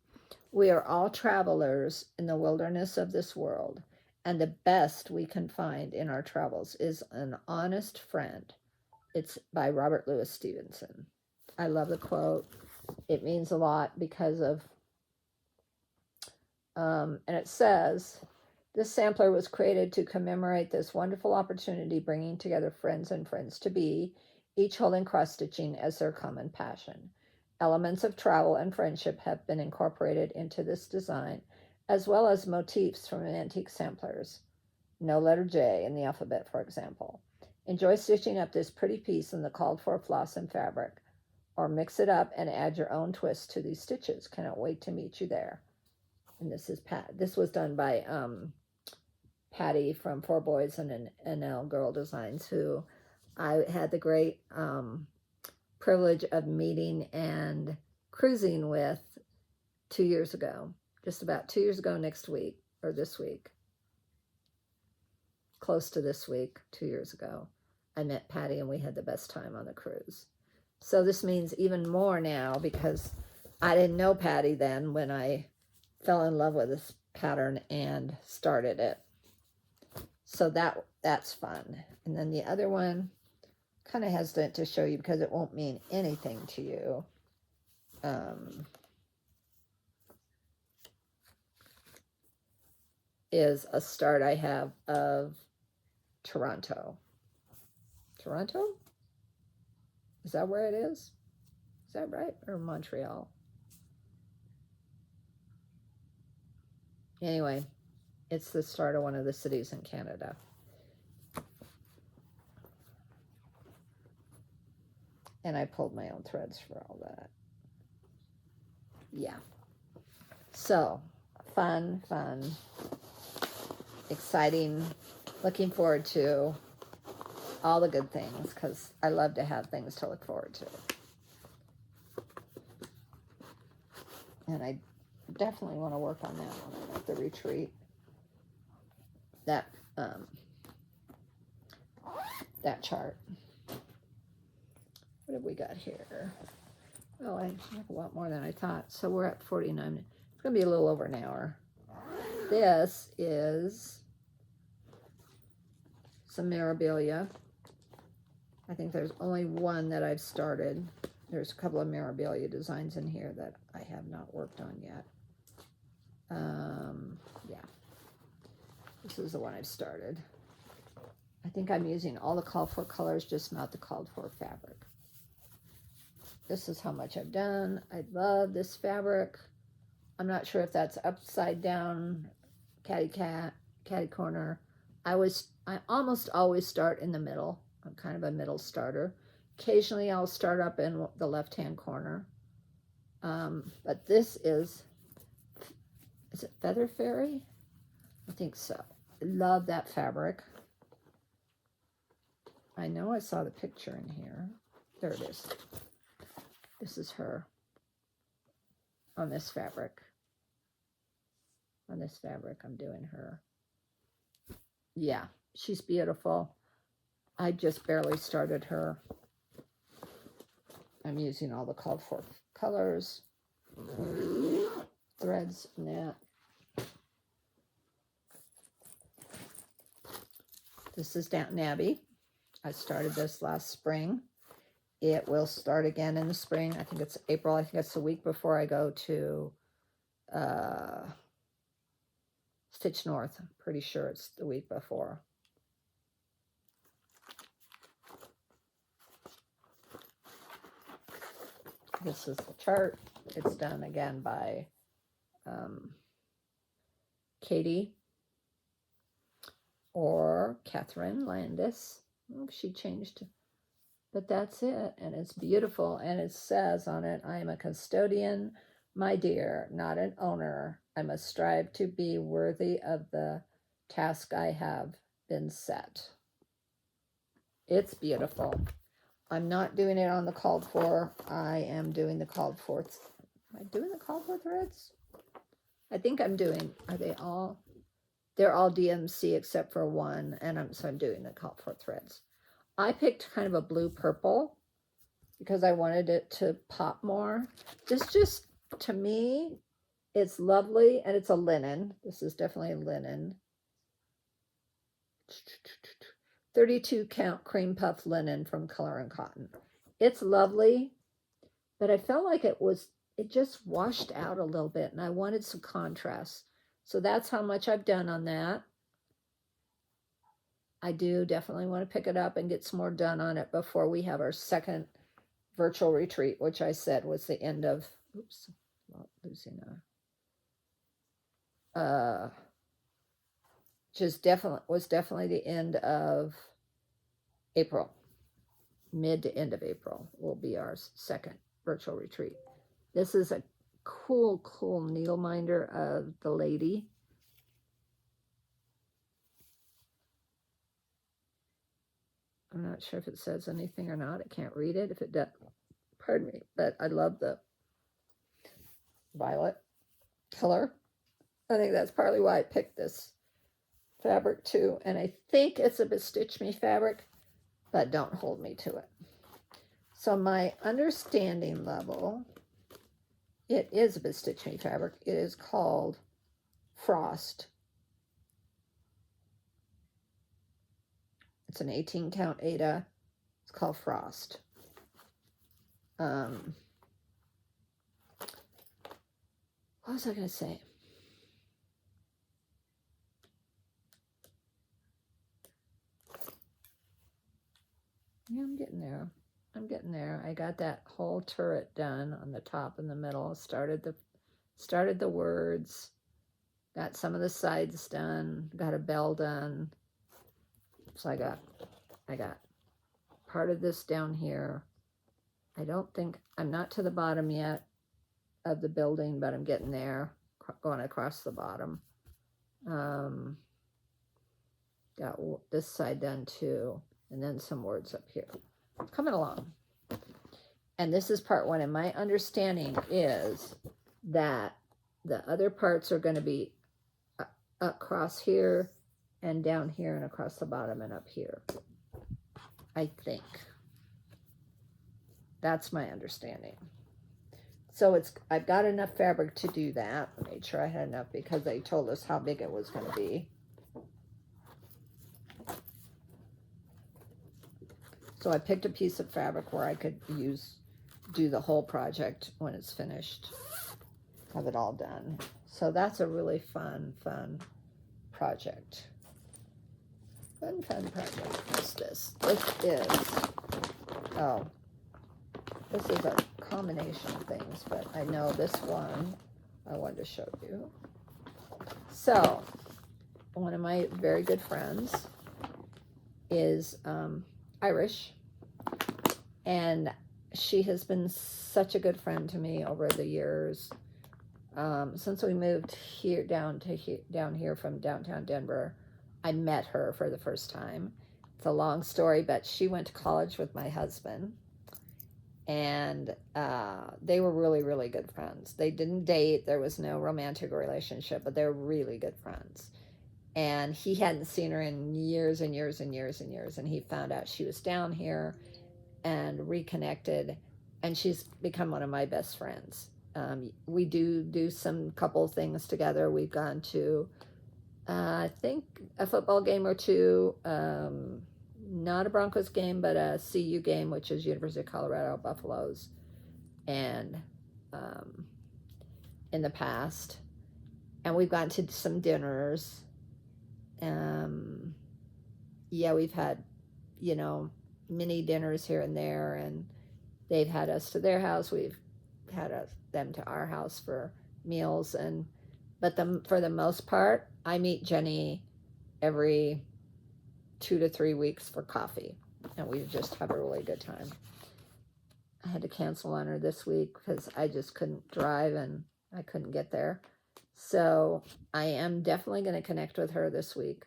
we are all travelers in the wilderness of this world, and the best we can find in our travels is an honest friend. It's by Robert Louis Stevenson. I love the quote. It means a lot because of, and it says, this sampler was created to commemorate this wonderful opportunity, bringing together friends and friends to be, each holding cross-stitching as their common passion. Elements of travel and friendship have been incorporated into this design, as well as motifs from antique samplers. No letter J in the alphabet, for example. Enjoy stitching up this pretty piece in the called for floss and fabric, or mix it up and add your own twist to these stitches. Cannot wait to meet you there. And this is this was done by Patty from 4 Boys and NL Girl Designs, who I had the great privilege of meeting and cruising with 2 years ago. Just about 2 years ago next week, or this week. Close to this week, 2 years ago. I met Patty and we had the best time on the cruise. So this means even more now because I didn't know Patty then when I fell in love with this pattern and started it. So that's fun. And then the other one, kind of hesitant to show you because it won't mean anything to you. Is a start I have of Toronto. Toronto? Is that where it is? Is that right? Or Montreal? Anyway, it's the start of one of the cities in Canada. And I pulled my own threads for all that. Yeah. So, fun, exciting, looking forward to all the good things because I love to have things to look forward to. And I definitely want to work on that one at the retreat. That chart. What have we got here? Well, I have a lot more than I thought. So we're at 49. It's going to be a little over an hour. This is some memorabilia. I think there's only one that I've started. There's a couple of memorabilia designs in here that I have not worked on yet. Yeah. This is the one I've started. I think I'm using all the called for colors, just not the called for fabric. This is how much I've done. I love this fabric. I'm not sure if that's upside down, catty corner. I almost always start in the middle. I'm kind of a middle starter. Occasionally I'll start up in the left-hand corner. But this is it Feather Fairy? I think so. I love that fabric. I know I saw the picture in here. There it is. This is her on this fabric. On this fabric, I'm doing her. Yeah, she's beautiful. I just barely started her. I'm using all the called for colors, threads, and that. This is Downton Abbey. I started this last spring. It will start again in the spring. I think it's April. I think it's the week before I go to Stitch North. I'm pretty sure it's the week before. This is the chart. It's done again by Katie or Catherine Landis. Oh, she changed, but that's it. And it's beautiful. And it says on it, I am a custodian, my dear, not an owner. I must strive to be worthy of the task I have been set. It's beautiful. I'm not doing it on the called for. I am doing the called for. Am I doing the called for threads? I think I'm doing, are they all? They're all DMC except for one, and I'm doing the called for threads. I picked kind of a blue purple because I wanted it to pop more. This just, to me, it's lovely, and it's a linen. This is definitely a linen. 32 count cream puff linen from Color and Cotton. It's lovely, but I felt like it just washed out a little bit, and I wanted some contrast. So that's how much I've done on that. I do definitely want to pick it up and get some more done on it before we have our second virtual retreat, which I said was the end of, oops, well, losing was definitely the end of April. Mid to end of April will be our second virtual retreat. This is a cool needle minder of the lady. I'm not sure if it says anything or not. I can't read it. If it does, pardon me, but I love the violet color. I think that's partly why I picked this fabric too. And I think it's a Bestitch Me fabric, but don't hold me to it. So my understanding level, it is a Bestitch Me fabric. It is called Frost. It's an 18 count Aida. It's called Frost. What was I going to say? Yeah, I'm getting there. I got that whole turret done on the top and the middle. Started the words. Got some of the sides done. Got a bell done. So I got part of this down here. I'm not to the bottom yet of the building, but I'm getting there, going across the bottom. Got this side done too, and then some words up here. Coming along. And this is part one, and my understanding is that the other parts are going to be across here and down here and across the bottom and up here. I think. That's my understanding. So I've got enough fabric to do that. I made sure I had enough because they told us how big it was going to be. So I picked a piece of fabric where I could do the whole project when it's finished. Have it all done. So that's a really fun project. Fun project. What's this? This is a combination of things, but I know this one I wanted to show you. So, one of my very good friends is Irish, and she has been such a good friend to me over the years. Since we moved down here from downtown Denver, I met her for the first time. It's a long story, but she went to college with my husband, and they were really, really good friends. They didn't date. There was no romantic relationship, but they were really good friends. And he hadn't seen her in years and years and years and years, and he found out she was down here and reconnected, and she's become one of my best friends. We do some couple things together. We've gone to, I think, a football game or two, not a Broncos game, but a CU game, which is University of Colorado Buffaloes, and in the past. And we've gone to some dinners. Yeah, we've had, mini dinners here and there, and they've had us to their house. We've had them to our house for meals, but for the most part, I meet Jenny every 2 to 3 weeks for coffee, and we just have a really good time. I had to cancel on her this week because I just couldn't drive and I couldn't get there. So I am definitely going to connect with her this week.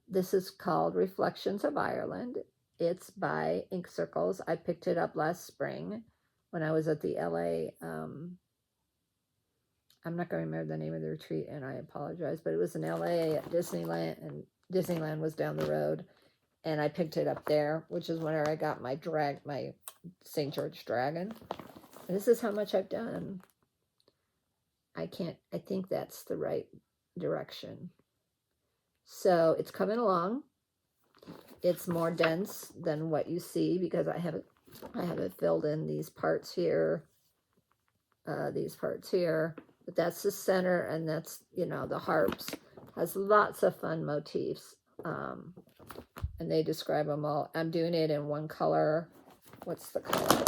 This is called Reflections of Ireland. It's by Ink Circles. I picked it up last spring when I was at the LA. I'm not going to remember the name of the retreat, and I apologize, but it was in LA at Disneyland, and Disneyland was down the road, and I picked it up there, which is where I got my St. George Dragon. And this is how much I've done. I think that's the right direction. So it's coming along. It's more dense than what you see because I have it filled in these parts here, but that's the center, and that's, the harps. Has lots of fun motifs, and they describe them all. I'm doing it in one color. What's the color?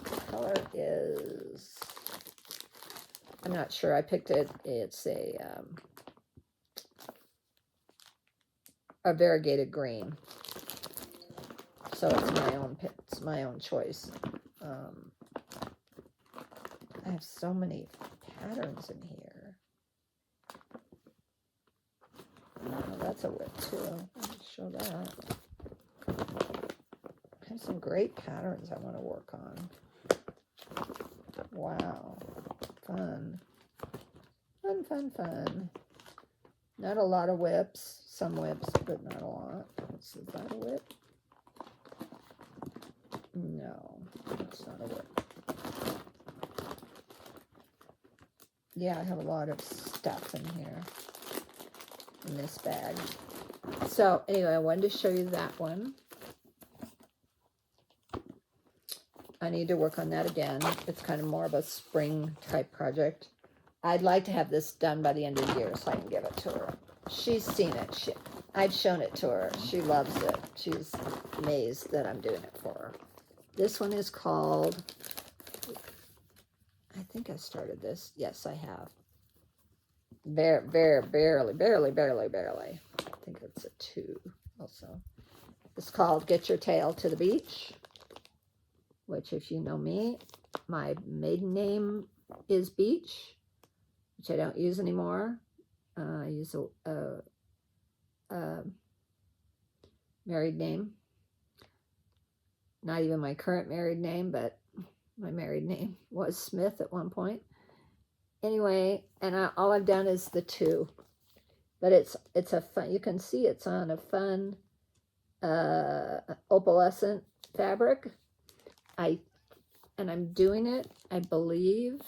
The color is, I'm not sure. I picked it. It's a variegated green. So it's my own choice. I have so many patterns in here. Oh, that's a WIP too. I'll show that. I have some great patterns I want to work on. Wow. Fun. Fun. Not a lot of WIPs. Some WIPs, but not a lot. Is that a WIP? No, it's not a WIP. Yeah, I have a lot of stuff in here, in this bag. So anyway, I wanted to show you that one. I need to work on that again. It's kind of more of a spring type project. I'd like to have this done by the end of the year so I can give it to her. She's seen it. I've shown it to her. She loves it. She's amazed that I'm doing it for her. This one is called, I think I started this. Yes, I have. Barely. I think it's a 2 also. It's called Get Your Tail to the Beach, which, if you know me, my maiden name is Beach, which I don't use anymore. I use a married name. Not even my current married name, but my married name was Smith at one point. Anyway, and all I've done is the 2. But it's a fun, you can see it's on a fun opalescent fabric. I and I'm doing it, I believe,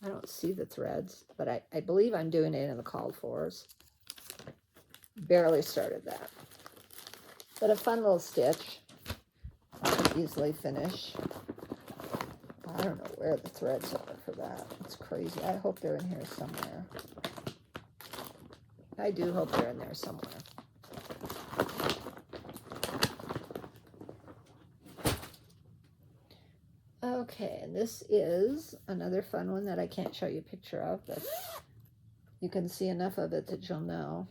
I don't see the threads, but I believe I'm doing it in the called fors. Barely started that. But a fun little stitch. I can easily finish. I don't know where the threads are for that. It's crazy. I hope they're in here somewhere. I do hope they're in there somewhere. Okay, and this is another fun one that I can't show you a picture of, but you can see enough of it that you'll know.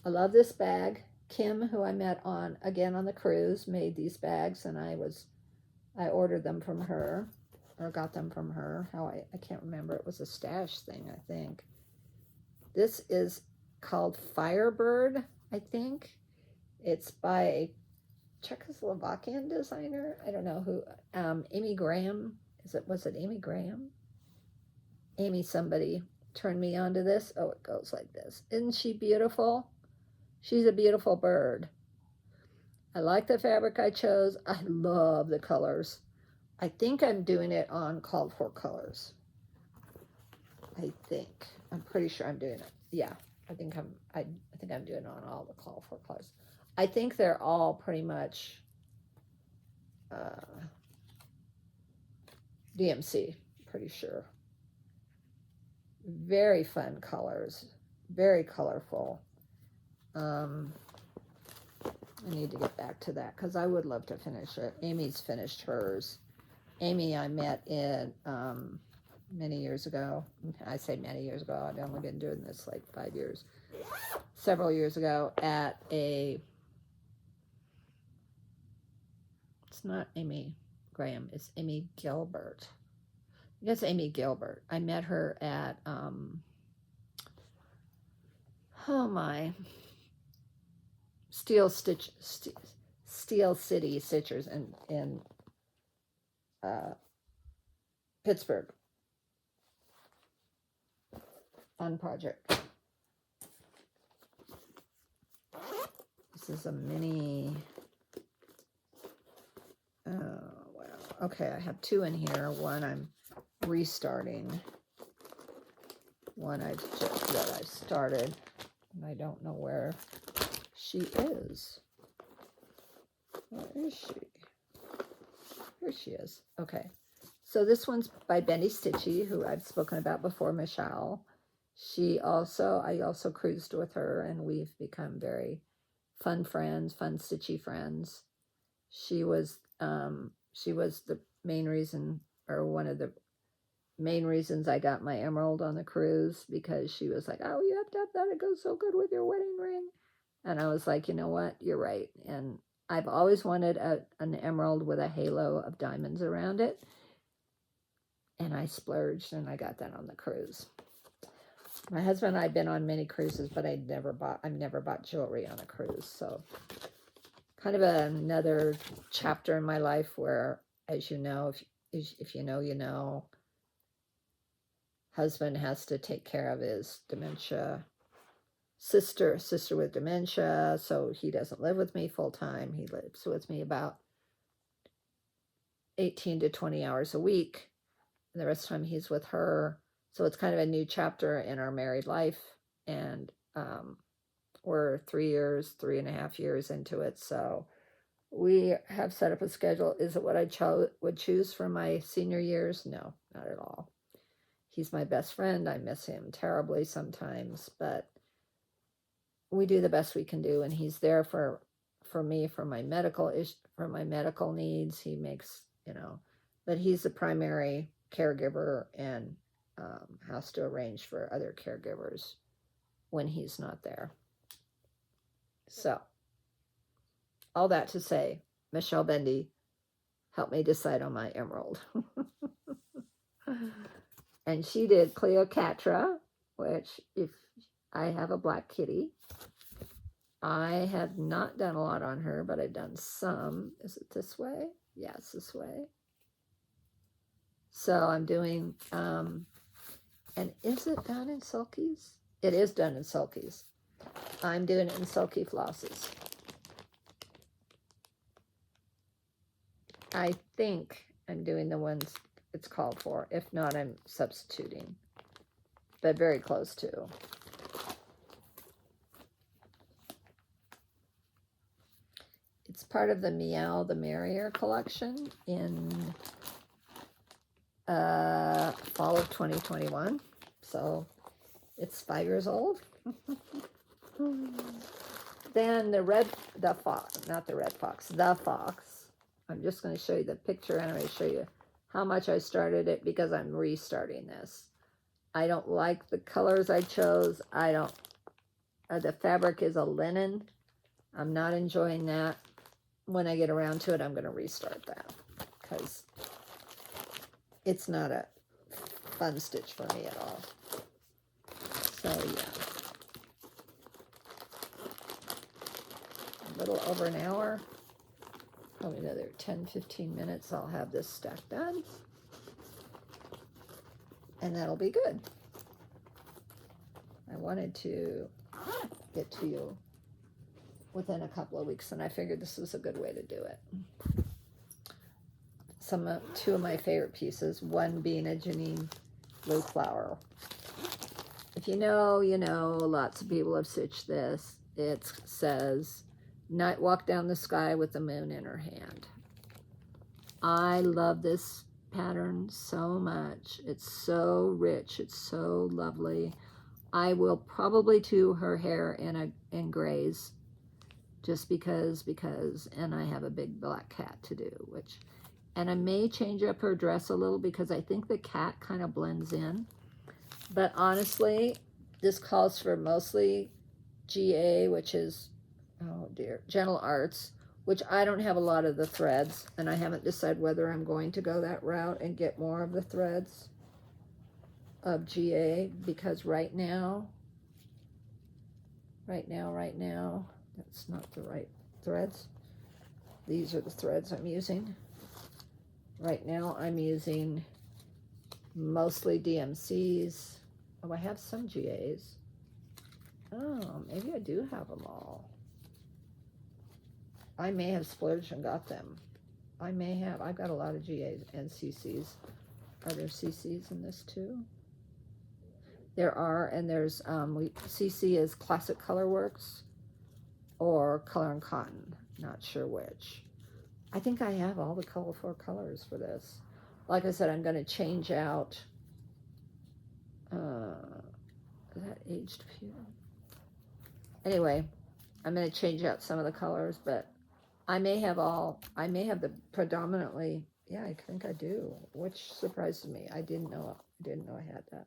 I love this bag. Kim, who I met on the cruise, made these bags, and I ordered them from her, or got them from her. I can't remember. It was a stash thing, I think. This is called Firebird, I think. It's by a Czechoslovakian designer. I don't know who. Amy Graham. Was it Amy Graham? Amy somebody turned me onto this. Oh, it goes like this. Isn't she beautiful? She's a beautiful bird. I like the fabric I chose. I love the colors. I think I'm doing it on called for colors. I think. I'm pretty sure I'm doing it. Yeah, I think I'm doing it on all the called for colors. I think they're all pretty much DMC, pretty sure. Very fun colors, very colorful. I need to get back to that because I would love to finish it. Amy's finished hers. Amy I met in many years ago. I say many years ago. I've only been doing this like 5 years. Several years ago at a... It's not Amy Graham. It's Amy Gilbert. I guess Amy Gilbert. I met her at... Steel City Stitchers in Pittsburgh. Fun project. This is a mini. Oh wow. Okay, I have two in here. One I'm restarting. One that I started, and I don't know where she is. Where is she? Here she is. Okay. So this one's by Benny Stitchy, who I've spoken about before, Michelle. I also cruised with her, and we've become very fun friends, fun stitchy friends. She was the main reason, or one of the main reasons I got my emerald on the cruise, because she was like, oh, you have to have that. It goes so good with your wedding ring. And I was like, you know what? You're right. And I've always wanted an emerald with a halo of diamonds around it. And I splurged and I got that on the cruise. My husband and I have been on many cruises, but I've never bought jewelry on a cruise. So kind of another chapter in my life where, as you know, if you know, you know, husband has to take care of his dementia sister with dementia, so he doesn't live with me full time. He lives with me about 18 to 20 hours a week, and the rest of the time he's with her. So it's kind of a new chapter in our married life, and we're 3.5 years into it. So we have set up a schedule. Is it what I would choose for my senior years? No, not at all. He's my best friend. I miss him terribly sometimes, but we do the best we can do, and he's there for me for my medical needs. He makes, but he's the primary caregiver, and has to arrange for other caregivers when he's not there. So all that to say, Michelle Bendy helped me decide on my emerald. And she did Cleopatra, which, if I have a black kitty, I have not done a lot on her, but I've done some. Is it this way? Yes, this way. So I'm doing, and is it done in sulkies? It is done in sulkies. I'm doing it in sulky flosses. I think I'm doing the ones it's called for. If not, I'm substituting, but very close to. It's part of the Meow the Merrier collection in fall of 2021. So it's 5 years old. Then the fox. I'm just going to show you the picture, and I'm going to show you how much I started it because I'm restarting this. I don't like the colors I chose. The fabric is a linen. I'm not enjoying that. When I get around to it, I'm going to restart that because it's not a fun stitch for me at all. So yeah, a little over an hour, probably another 10-15 minutes, I'll have this stack done, and that'll be good. I wanted to get to you within a couple of weeks, and I figured this was a good way to do it. Two of my favorite pieces, one being a Janine blue flower. If you know, you know. Lots of people have stitched this. It says, "Night walk down the sky with the moon in her hand." I love this pattern so much. It's so rich. It's so lovely. I will probably do her hair in grays, just because, and I have a big black cat to do, and I may change up her dress a little because I think the cat kind of blends in. But honestly, this calls for mostly GA, which is, oh dear, Gentle Arts, which I don't have a lot of the threads, and I haven't decided whether I'm going to go that route and get more of the threads of GA, because right now, that's not the right threads. These are the threads I'm using. Right now I'm using mostly DMCs. Oh, I have some GAs. Oh, maybe I do have them all. I may have splurged and got them. I may have. I've got a lot of GAs and CCs. Are there CCs in this too? There are, and there's CC is Classic Color Works or Color and Cotton. Not sure which. I think I have all the colorful colors for this. Like I said, I'm going to change out. Is that aged pure? Anyway, I'm going to change out some of the colors, but I may have the predominantly. Yeah, I think I do, which surprises me. I didn't know I had that.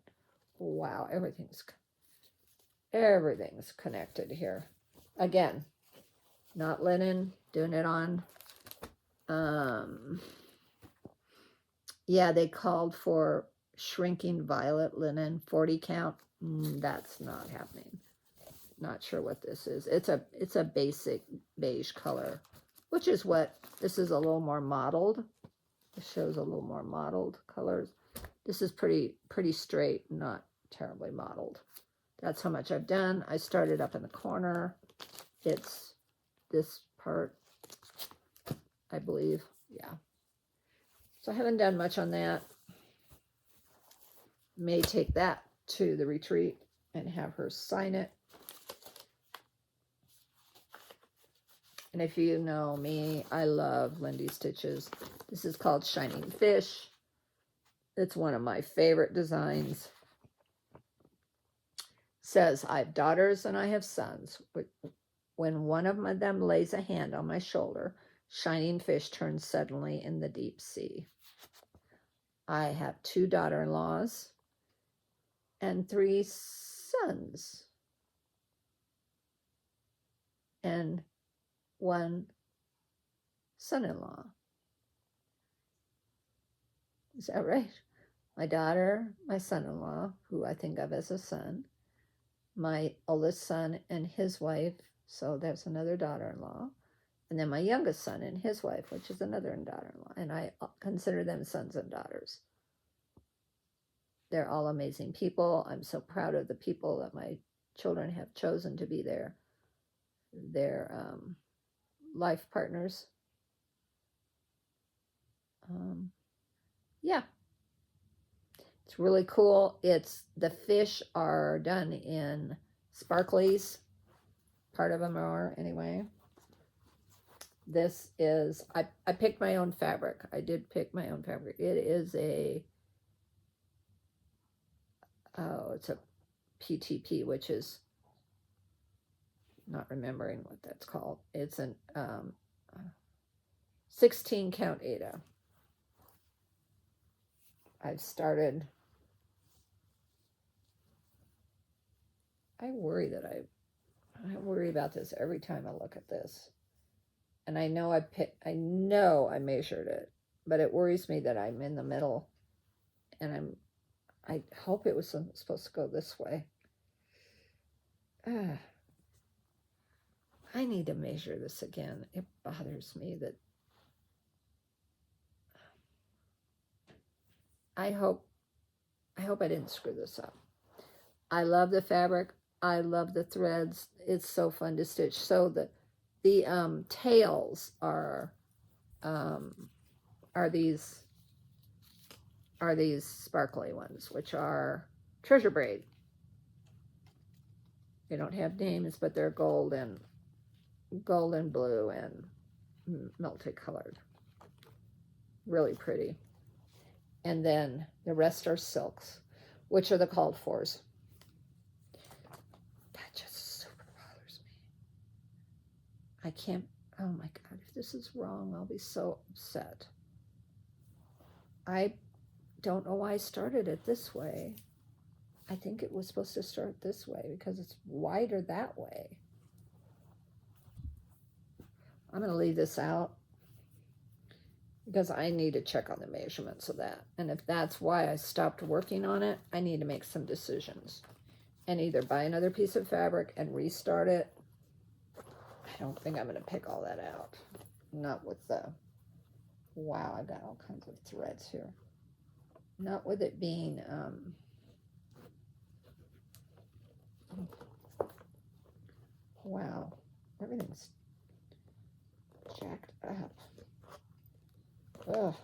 Wow, everything's connected here. Again, not linen, doing it on. Yeah, they called for shrinking violet linen 40 count. That's not happening. Not sure what this is. It's a basic beige color, which is what this is. A little more mottled. It shows a little more mottled colors. This is pretty straight, not terribly mottled. That's how much I've done. I started up in the corner. It's this part, I believe. Yeah. So I haven't done much on that. May take that to the retreat and have her sign it. And if you know me, I love Lindy Stitches. This is called Shining Fish. It's one of my favorite designs. Says, I have daughters and I have sons. When one of them lays a hand on my shoulder, shining fish turns suddenly in the deep sea. I have 2 daughter-in-laws and 3 sons and 1 son-in-law. Is that right? My daughter, my son-in-law, who I think of as a son, my oldest son and his wife, so that's another daughter-in-law, and then my youngest son and his wife, which is another daughter-in-law, and I consider them sons and daughters. They're all amazing people. I'm so proud of the people that my children have chosen to be their life partners. yeah, it's really cool. The fish are done in sparklies. Part of them are, anyway. This is, I picked my own fabric. I did pick my own fabric. It is it's a PTP, which is, not remembering what that's called. It's an 16 count Aida. I've started, I worry about this every time I look at this. And I know I measured it, but it worries me that I'm in the middle, and I hope it was supposed to go this way. I need to measure this again. It bothers me that I hope I didn't screw this up. I love the fabric. I love the threads. It's so fun to stitch. So the tails are these sparkly ones, which are treasure braid. They don't have names, but they're gold and blue and multicolored. Really pretty. And then the rest are silks, which are the called fors. That just super bothers me. I can't, oh my God, if this is wrong, I'll be so upset. I don't know why I started it this way. I think it was supposed to start this way because it's wider that way. I'm going to leave this out because I need to check on the measurements of that. And if that's why I stopped working on it, I need to make some decisions and either buy another piece of fabric and restart it. I don't think I'm going to pick all that out. Not with the, wow, I've got all kinds of threads here. Not with it being, wow, everything's jacked up. Ugh.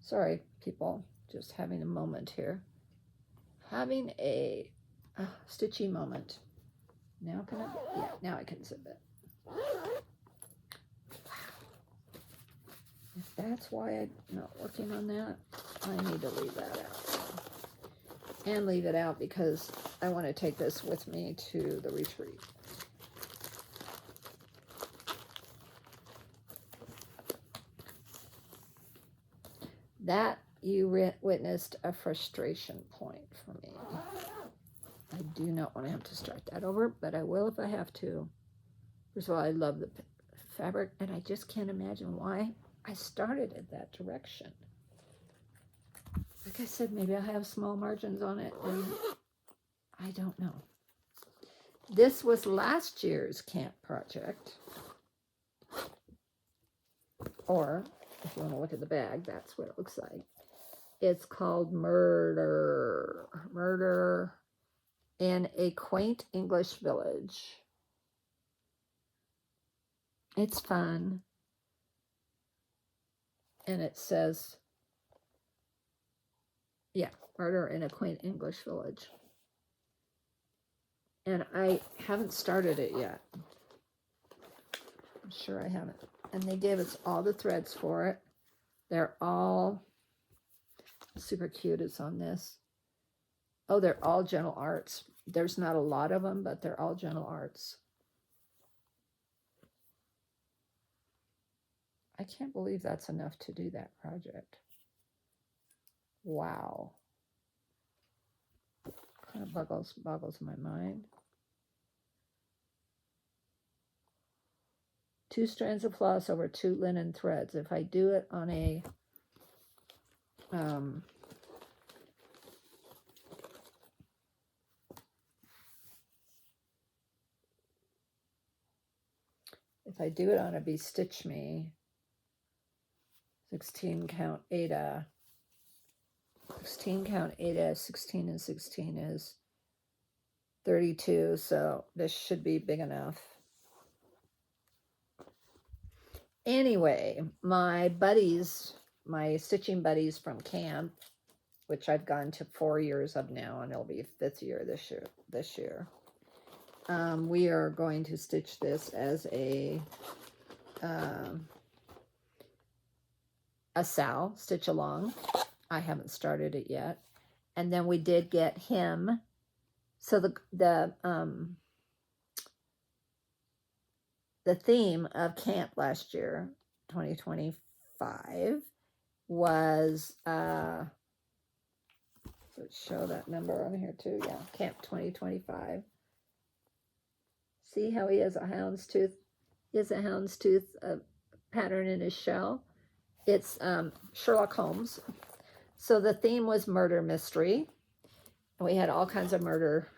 Sorry, people, just having a moment here. Having a stitchy moment. Now can I, yeah, now I can zip it. If that's why I'm not working on that, I need to leave that out. And leave it out because I want to take this with me to the retreat. That you witnessed a frustration point for me. I do not want to have to start that over, but I will if I have to. First of all, I love the fabric, and I just can't imagine why I started it that direction. Like I said, maybe I have small margins on it, and I don't know. This was last year's camp project. Or, if you want to look at the bag, that's what it looks like. It's called Murder in a Quaint English Village. It's fun. And it says, yeah, Murder in a Quaint English Village. And I haven't started it yet. I'm sure I haven't. And they gave us all the threads for it. They're all super cute. It's on this. Oh, they're all Gentle Arts. There's not a lot of them, but they're all Gentle Arts. I can't believe that's enough to do that project. Wow. Kind of boggles my mind. 2 strands of floss over 2 linen threads. If I do it on a Be Stitch Me 16 count Aida, 16 count Aida, 16 and 16 is 32, so this should be big enough. Anyway, my buddies my stitching buddies from camp, which I've gone to 4 years of now, and it'll be 5th year this year. We are going to stitch this as a sow, stitch along. I haven't started it yet. And then we did get him. So the theme of camp last year, 2025, was let's show that number on here too. Yeah, camp 2025. See how he has a houndstooth? He has a houndstooth pattern in his shell. It's Sherlock Holmes. So the theme was murder mystery. And we had all kinds of murder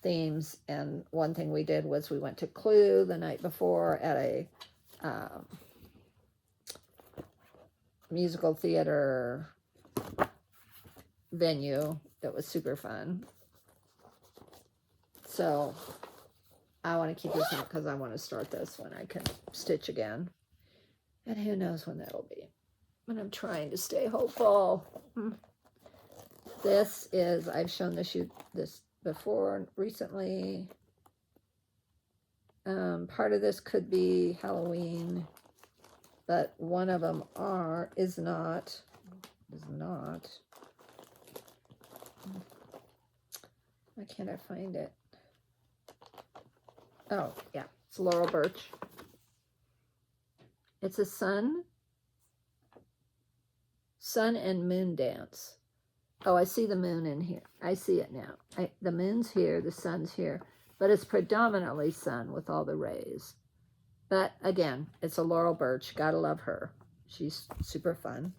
themes. And one thing we did was we went to Clue the night before at a musical theater venue that was super fun. So I want to keep this up because I want to start this when I can stitch again. And who knows when that'll be. But I'm trying to stay hopeful. This is, I've shown this before recently. Part of this could be Halloween, but one of them is not. Why can't I find it? Oh, yeah, it's Laurel Birch. It's a sun and moon dance. Oh, I see the moon in here. I see it now. The moon's here, the sun's here, but it's predominantly sun with all the rays. But again, it's a Laurel Birch. Gotta love her. She's super fun.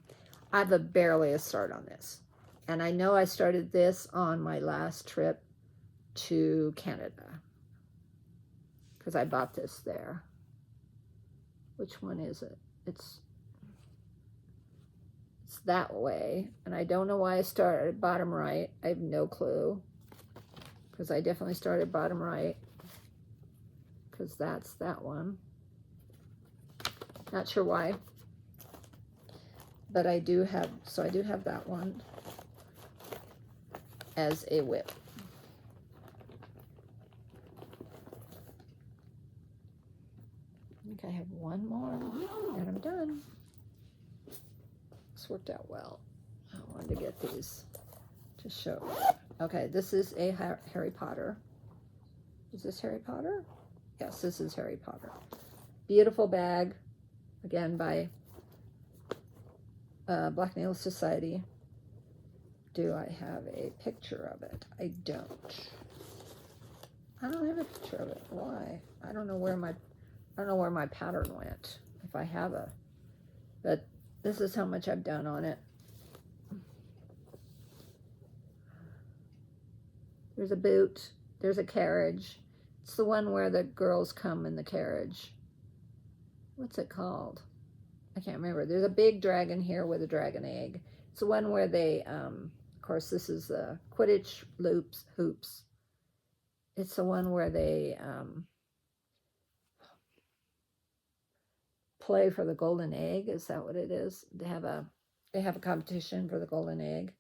I have barely a start on this. And I know I started this on my last trip to Canada because I bought this there. Which one is it? It's that way. And I don't know why I started bottom right. I have no clue. Because I definitely started bottom right. Because that's that one. Not sure why. But I do have that one as a whip. I think I have one more and I'm done. This worked out well. I wanted to get these to show. Okay, this is a Harry Potter. Is this Harry Potter? Yes, this is Harry Potter. Beautiful bag, again by Black Nail Society. Do I have a picture of it? I don't. I don't have a picture of it. Why? I don't know where my pattern went. If I have but this is how much I've done on it. There's a boot. There's a carriage. It's the one where the girls come in the carriage. What's it called? I can't remember. There's a big dragon here with a dragon egg. It's the one where they, of course, this is the Quidditch hoops. It's the one where they play for the golden egg. Is that what it is? They have a competition for the golden egg.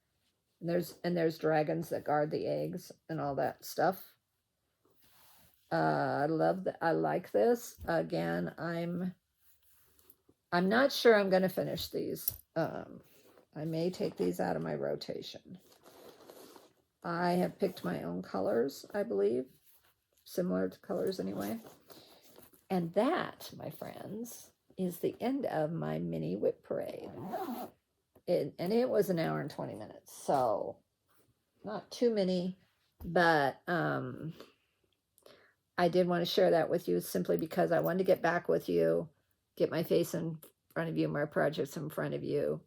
And there's dragons that guard the eggs and all that stuff. I love that. I like this. Again, I'm not sure I'm going to finish these. I may take these out of my rotation. I have picked my own colors, I believe. Similar to colors anyway. And that, my friends, is the end of my mini whip parade. And it was an hour and 20 minutes. So not too many, but I did want to share that with you simply because I wanted to get back with you, get my face in front of you, my projects in front of you,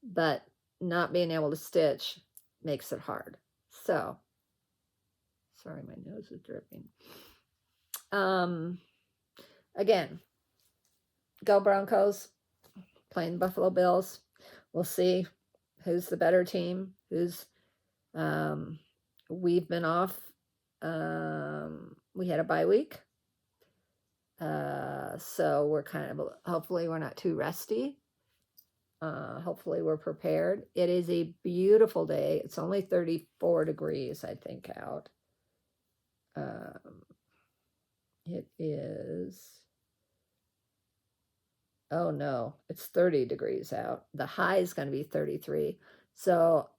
but not being able to stitch makes it hard. So, sorry, my nose is dripping. Again, go Broncos, playing Buffalo Bills. We'll see who's the better team, we've been off. We had a bye week. So we're hopefully we're not too rusty. Hopefully we're prepared. It is a beautiful day. It's only 34 degrees, I think, out. It is, oh no, it's 30 degrees out. The high is going to be 33. So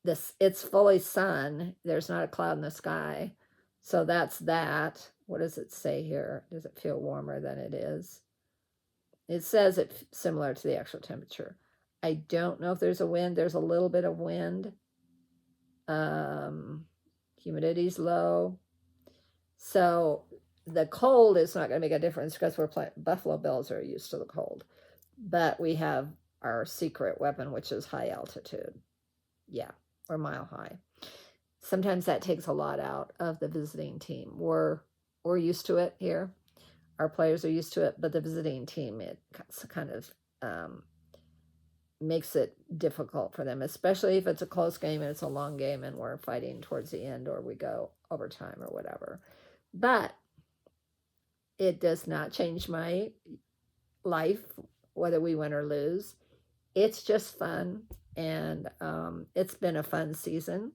it's fully sun. There's not a cloud in the sky. So that's that. What does it say here? Does it feel warmer than it is? It says it's similar to the actual temperature. I don't know if there's a wind. There's a little bit of wind. Humidity's low. So the cold is not going to make a difference because Buffalo Bills are used to the cold. But we have our secret weapon, which is high altitude. Yeah, or mile high. Sometimes that takes a lot out of the visiting team. We're used to it here. Our players are used to it, but the visiting team, it kind of makes it difficult for them, especially if it's a close game and it's a long game and we're fighting towards the end or we go overtime or whatever. But it does not change my life, whether we win or lose. It's just fun, and it's been a fun season.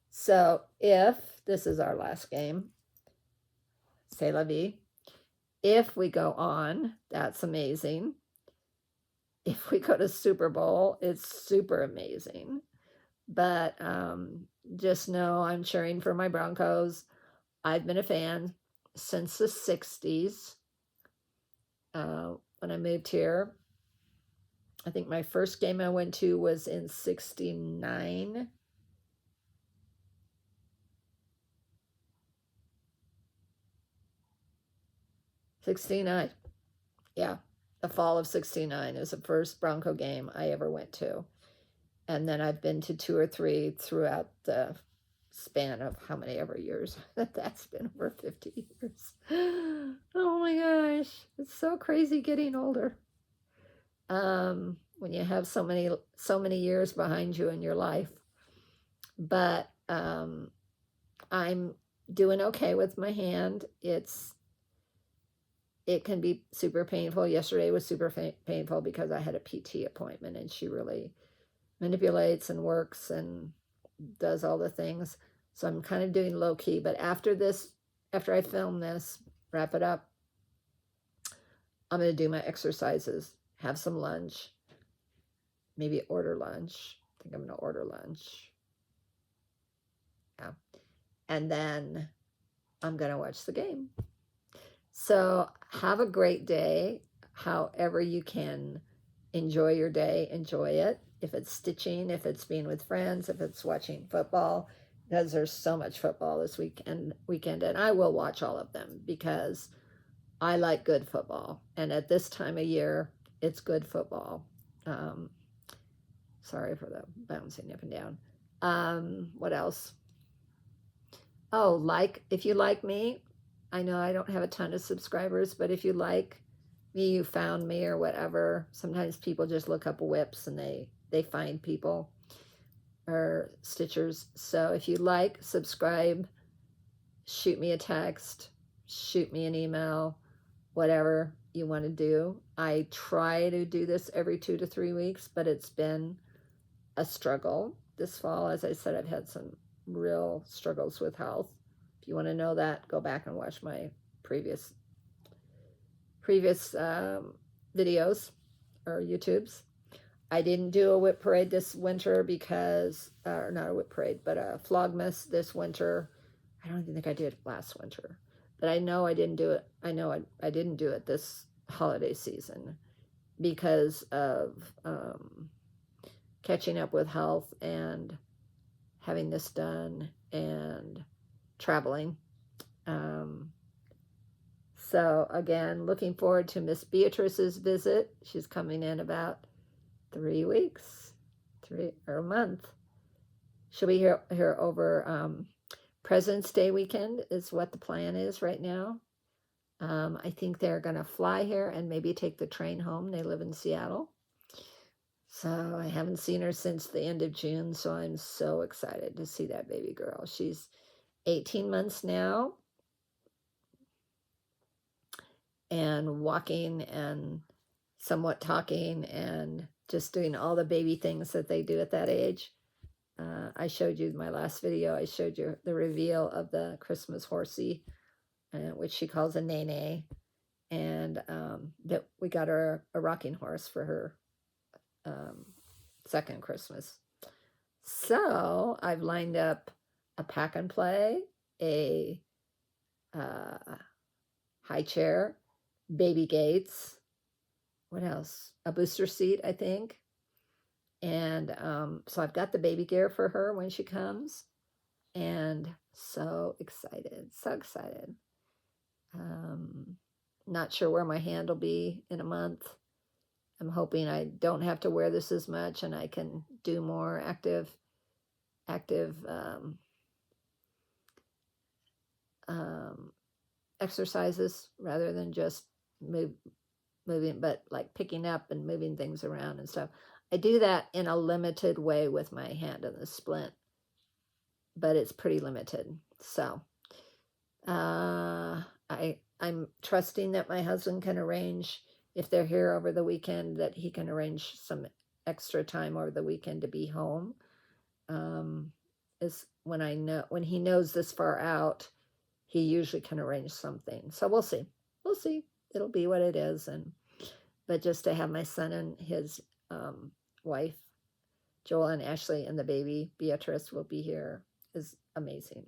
So if this is our last game, c'est la vie. If we go on, that's amazing. If we go to Super Bowl, it's super amazing. But just know I'm cheering for my Broncos. I've been a fan since the 60s. When I moved here, I think my first game I went to was in 69. '69. Yeah, the fall of 69 is the first Bronco game I ever went to. And then I've been to 2 or 3 throughout the span of how many ever years. That's been over 50 years. Oh my gosh, it's so crazy getting older. When you have so many years behind you in your life. But I'm doing okay with my hand. It can be super painful. Yesterday was super painful because I had a PT appointment, and she really manipulates and works and does all the things. So I'm kind of doing low key. But after I film this, wrap it up, I'm going to do my exercises, have some lunch, maybe order lunch. I think I'm going to order lunch. Yeah. And then I'm going to watch the game. So have a great day. However you can enjoy your day, enjoy it. If it's stitching, if it's being with friends, if it's watching football, because there's so much football this weekend, and I will watch all of them because I like good football. And at this time of year, it's good football. Sorry for the bouncing up and down. What else? Oh, if you like me, I know I don't have a ton of subscribers, but if you like me, you found me or whatever. Sometimes people just look up WIPs and they find people or stitchers. So if you like, subscribe, shoot me a text, shoot me an email, whatever you want to do. I try to do this every 2 to 3 weeks, but it's been a struggle this fall. As I said, I've had some real struggles with health. If you want to know that, go back and watch my previous videos or YouTubes. I didn't do a WIP parade this winter because, or not a WIP parade, but a Vlogmas this winter. I don't even think I did last winter, but I know I didn't do it. I know I didn't do it this holiday season because of catching up with health and having this done and traveling. So again, looking forward to Miss Beatrice's visit. She's coming in about 3 weeks, or a month. She'll be here over President's Day weekend is what the plan is right now. I think they're going to fly here and maybe take the train home. They live in Seattle. So I haven't seen her since the end of June, so I'm so excited to see that baby girl. She's 18 months now and walking and somewhat talking and just doing all the baby things that they do at that age. I showed you my last video. I showed you the reveal of the Christmas horsey, which she calls a nene, and that we got her a rocking horse for her second Christmas. So I've lined up a pack and play, a high chair, baby gates. What else? A booster seat, I think. And so I've got the baby gear for her when she comes. And so excited, so excited. Not sure where my hand will be in a month. I'm hoping I don't have to wear this as much and I can do more active exercises rather than just moving, but like picking up and moving things around and stuff. I do that in a limited way with my hand on the splint, but it's pretty limited. So I'm trusting that my husband can arrange, if they're here over the weekend, that he can arrange some extra time over the weekend to be home. Is when he knows this far out, he usually can arrange something. So we'll see. We'll see. It'll be what it is. But just to have my son and his wife, Joel and Ashley, and the baby, Beatrice, will be here is amazing.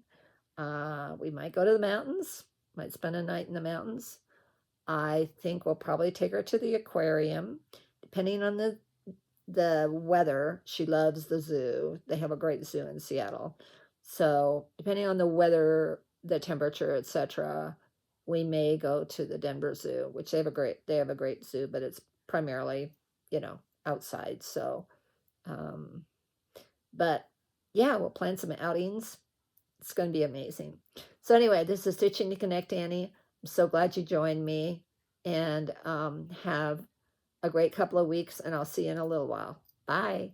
We might go to the mountains, might spend a night in the mountains. I think we'll probably take her to the aquarium, depending on the weather. She loves the zoo. They have a great zoo in Seattle. So depending on the weather, the temperature, etc., we may go to the Denver Zoo, which they have a great zoo, but it's primarily, outside. So, but yeah, we'll plan some outings. It's going to be amazing. So anyway, this is Stitching to Connect, Annie. I'm so glad you joined me, and have a great couple of weeks, and I'll see you in a little while. Bye.